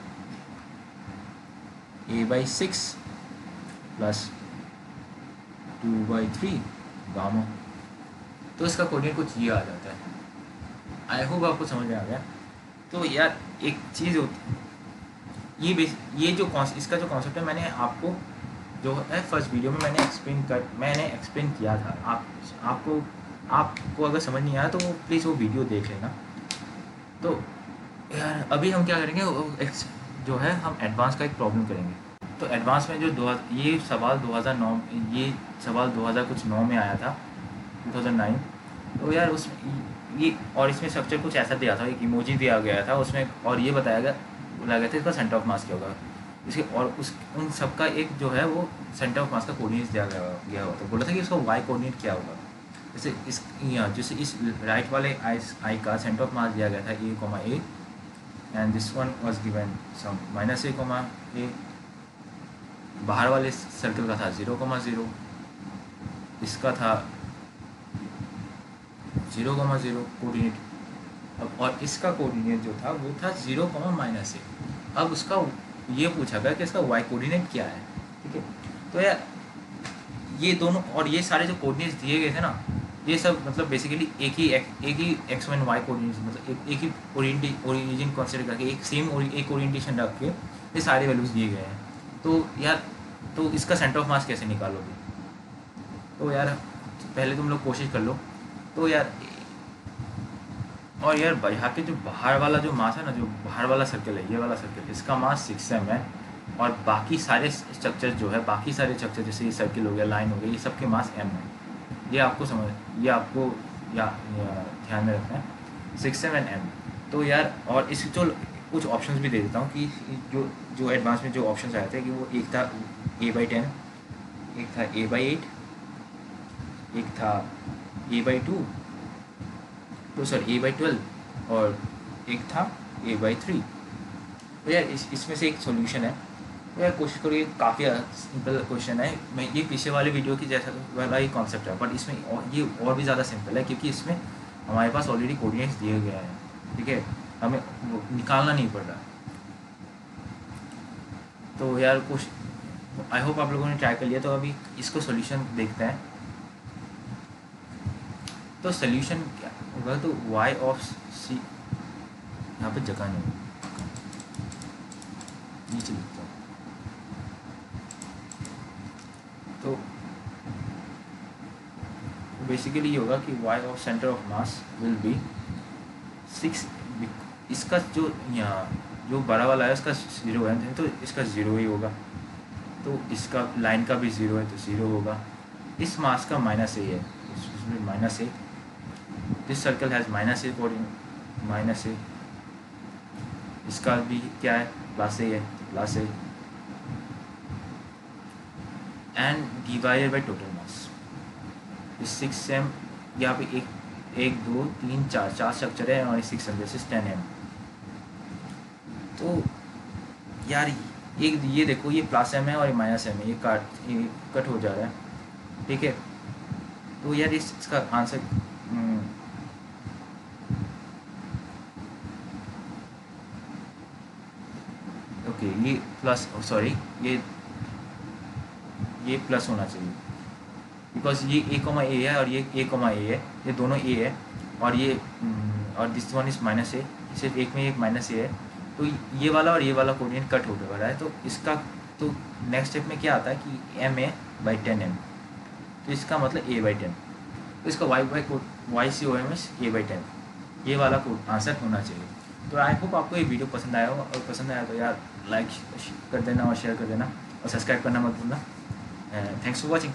a/6 plus 2/3 gamma. तो इसका कोऑर्डिनेट कुछ ये आ जाता है। आई होप आपको समझ में आ गया। तो यार एक चीज़ होती है ये जो इसका जो कॉन्सेप्ट है मैंने आपको जो है फर्स्ट वीडियो में मैंने एक्सप्लेन किया था। आपको अगर समझ नहीं आया तो प्लीज़ वो वीडियो देख लेना। तो यार अभी हम क्या करेंगे, जो है हम एडवांस का एक प्रॉब्लम करेंगे। तो एडवांस में जो ये सवाल 2009 कुछ 9 में आया था, 2009। तो यार उसमें ये और इसमें स्ट्रक्चर कुछ ऐसा दिया था, एक इमोजी दिया गया था उसमें, और ये बोला गया था इसका सेंटर ऑफ मास क्या होगा इसके, और उन सब का एक जो है वो सेंटर ऑफ मास का कोऑर्डिनेट दिया गया हुआ। तो बोला था कि इसका वाई कोऑर्डिनेट क्या होगा। जैसे इस राइट वाले आई का सेंटर ऑफ मास दिया गया था a, and this one was given some -a, बाहर वाले सर्कल का था 0,0, इसका था 0,0 कोऑर्डिनेट। अब और इसका कोऑर्डिनेट जो था वो था 0,-a। अब उसका ये पूछा गया कि इसका y कोऑर्डिनेट क्या है, ठीक है। तो यार ये दोनों और ये सारे जो कोऑर्डिनेट्स दिए गए थे ना, ये सब मतलब बेसिकली एक ही x एंड y कोऑर्डिनेट्स, मतलब एक ही ओरिजिन कंसीडर करके एक ओरिएंटेशन रख के ये सारे वैल्यूज़ दिए गए हैं। तो यार तो इसका सेंटर ऑफ मास कैसे निकालोगे। तो यार पहले तुम लोग कोशिश कर लो। तो यार और यार यहाँ के जो बाहर वाला जो मास है ना, जो बाहर वाला सर्कल है, ये वाला सर्कल, इसका मास 6m है। और बाकी सारे स्ट्रक्चर जो है, बाकी सारे स्ट्रक्चर जैसे ये सर्कल हो गया, लाइन हो गई, ये सब के मास m है। ये आपको ध्यान में रखना है, 6m एंड m। तो यार और इस जो कुछ ऑप्शंस भी दे देता हूँ कि जो एडवांस में जो ऑप्शंस आए थे कि वो एक था a/10, एक था a/8, एक था a/2, तो सर a/12, और एक था a/3। तो यार इसमें से एक सॉल्यूशन है। तो यार कोशिश करो, ये काफ़ी सिंपल क्वेश्चन है। मैं ये पीछे वाले वीडियो की जैसा वाला ही कॉन्सेप्ट है, बट इसमें ये और भी ज़्यादा सिंपल है क्योंकि इसमें हमारे पास ऑलरेडी कोऑर्डिनेट्स दिए गए हैं, ठीक है, हमें निकालना नहीं पड़ रहा। तो यार कुछ आई होप आप लोगों ने ट्राई कर लिया। तो अभी इसको सोल्यूशन देखते हैं। तो सोल्यूशन क्या होगा, तो y ऑफ c, यहाँ पे जगह नहीं, नीचे लिखता हूँ। तो बेसिकली ये होगा कि y of centre of mass will be 6। इसका जो यहाँ जो बड़ा वाला है उसका 0 है, तो इसका 0 ही होगा। तो इसका लाइन का भी 0 है तो 0 होगा। इस मास का -a है, इसमें -a, this circle has -a coordinate, -a। इसका भी क्या है, +a है, +a, and divided by total मास। इस 6m, यहाँ पे 1 2 3 4 स्ट्रक्चर है और 6m, दिस इज 10m। तो यार एक ये देखो, ये +m है और ये -m है, ये कट हो जा रहा है, ठीक है। तो यार इसका आंसर ओके, ये प्लस, सॉरी, ये प्लस होना चाहिए बिकॉज ये a, है और ये a, है, ये दोनों a है, और ये और दिस वन इज -a, सिर्फ एक में एक -a है। तो ये वाला और ये वाला कोऑर्डिनेट कट हो रहा है। तो इसका तो नेक्स्ट स्टेप में क्या आता है कि ma/10m, तो इसका मतलब a/10। तो इसका YCOM a/10, ये वाला आंसर होना चाहिए। तो आई होप आपको ये वीडियो पसंद आया हो, और पसंद आया तो यार लाइक कर देना और शेयर कर देना और सब्सक्राइब करना मत भूलना। Thanks for watching.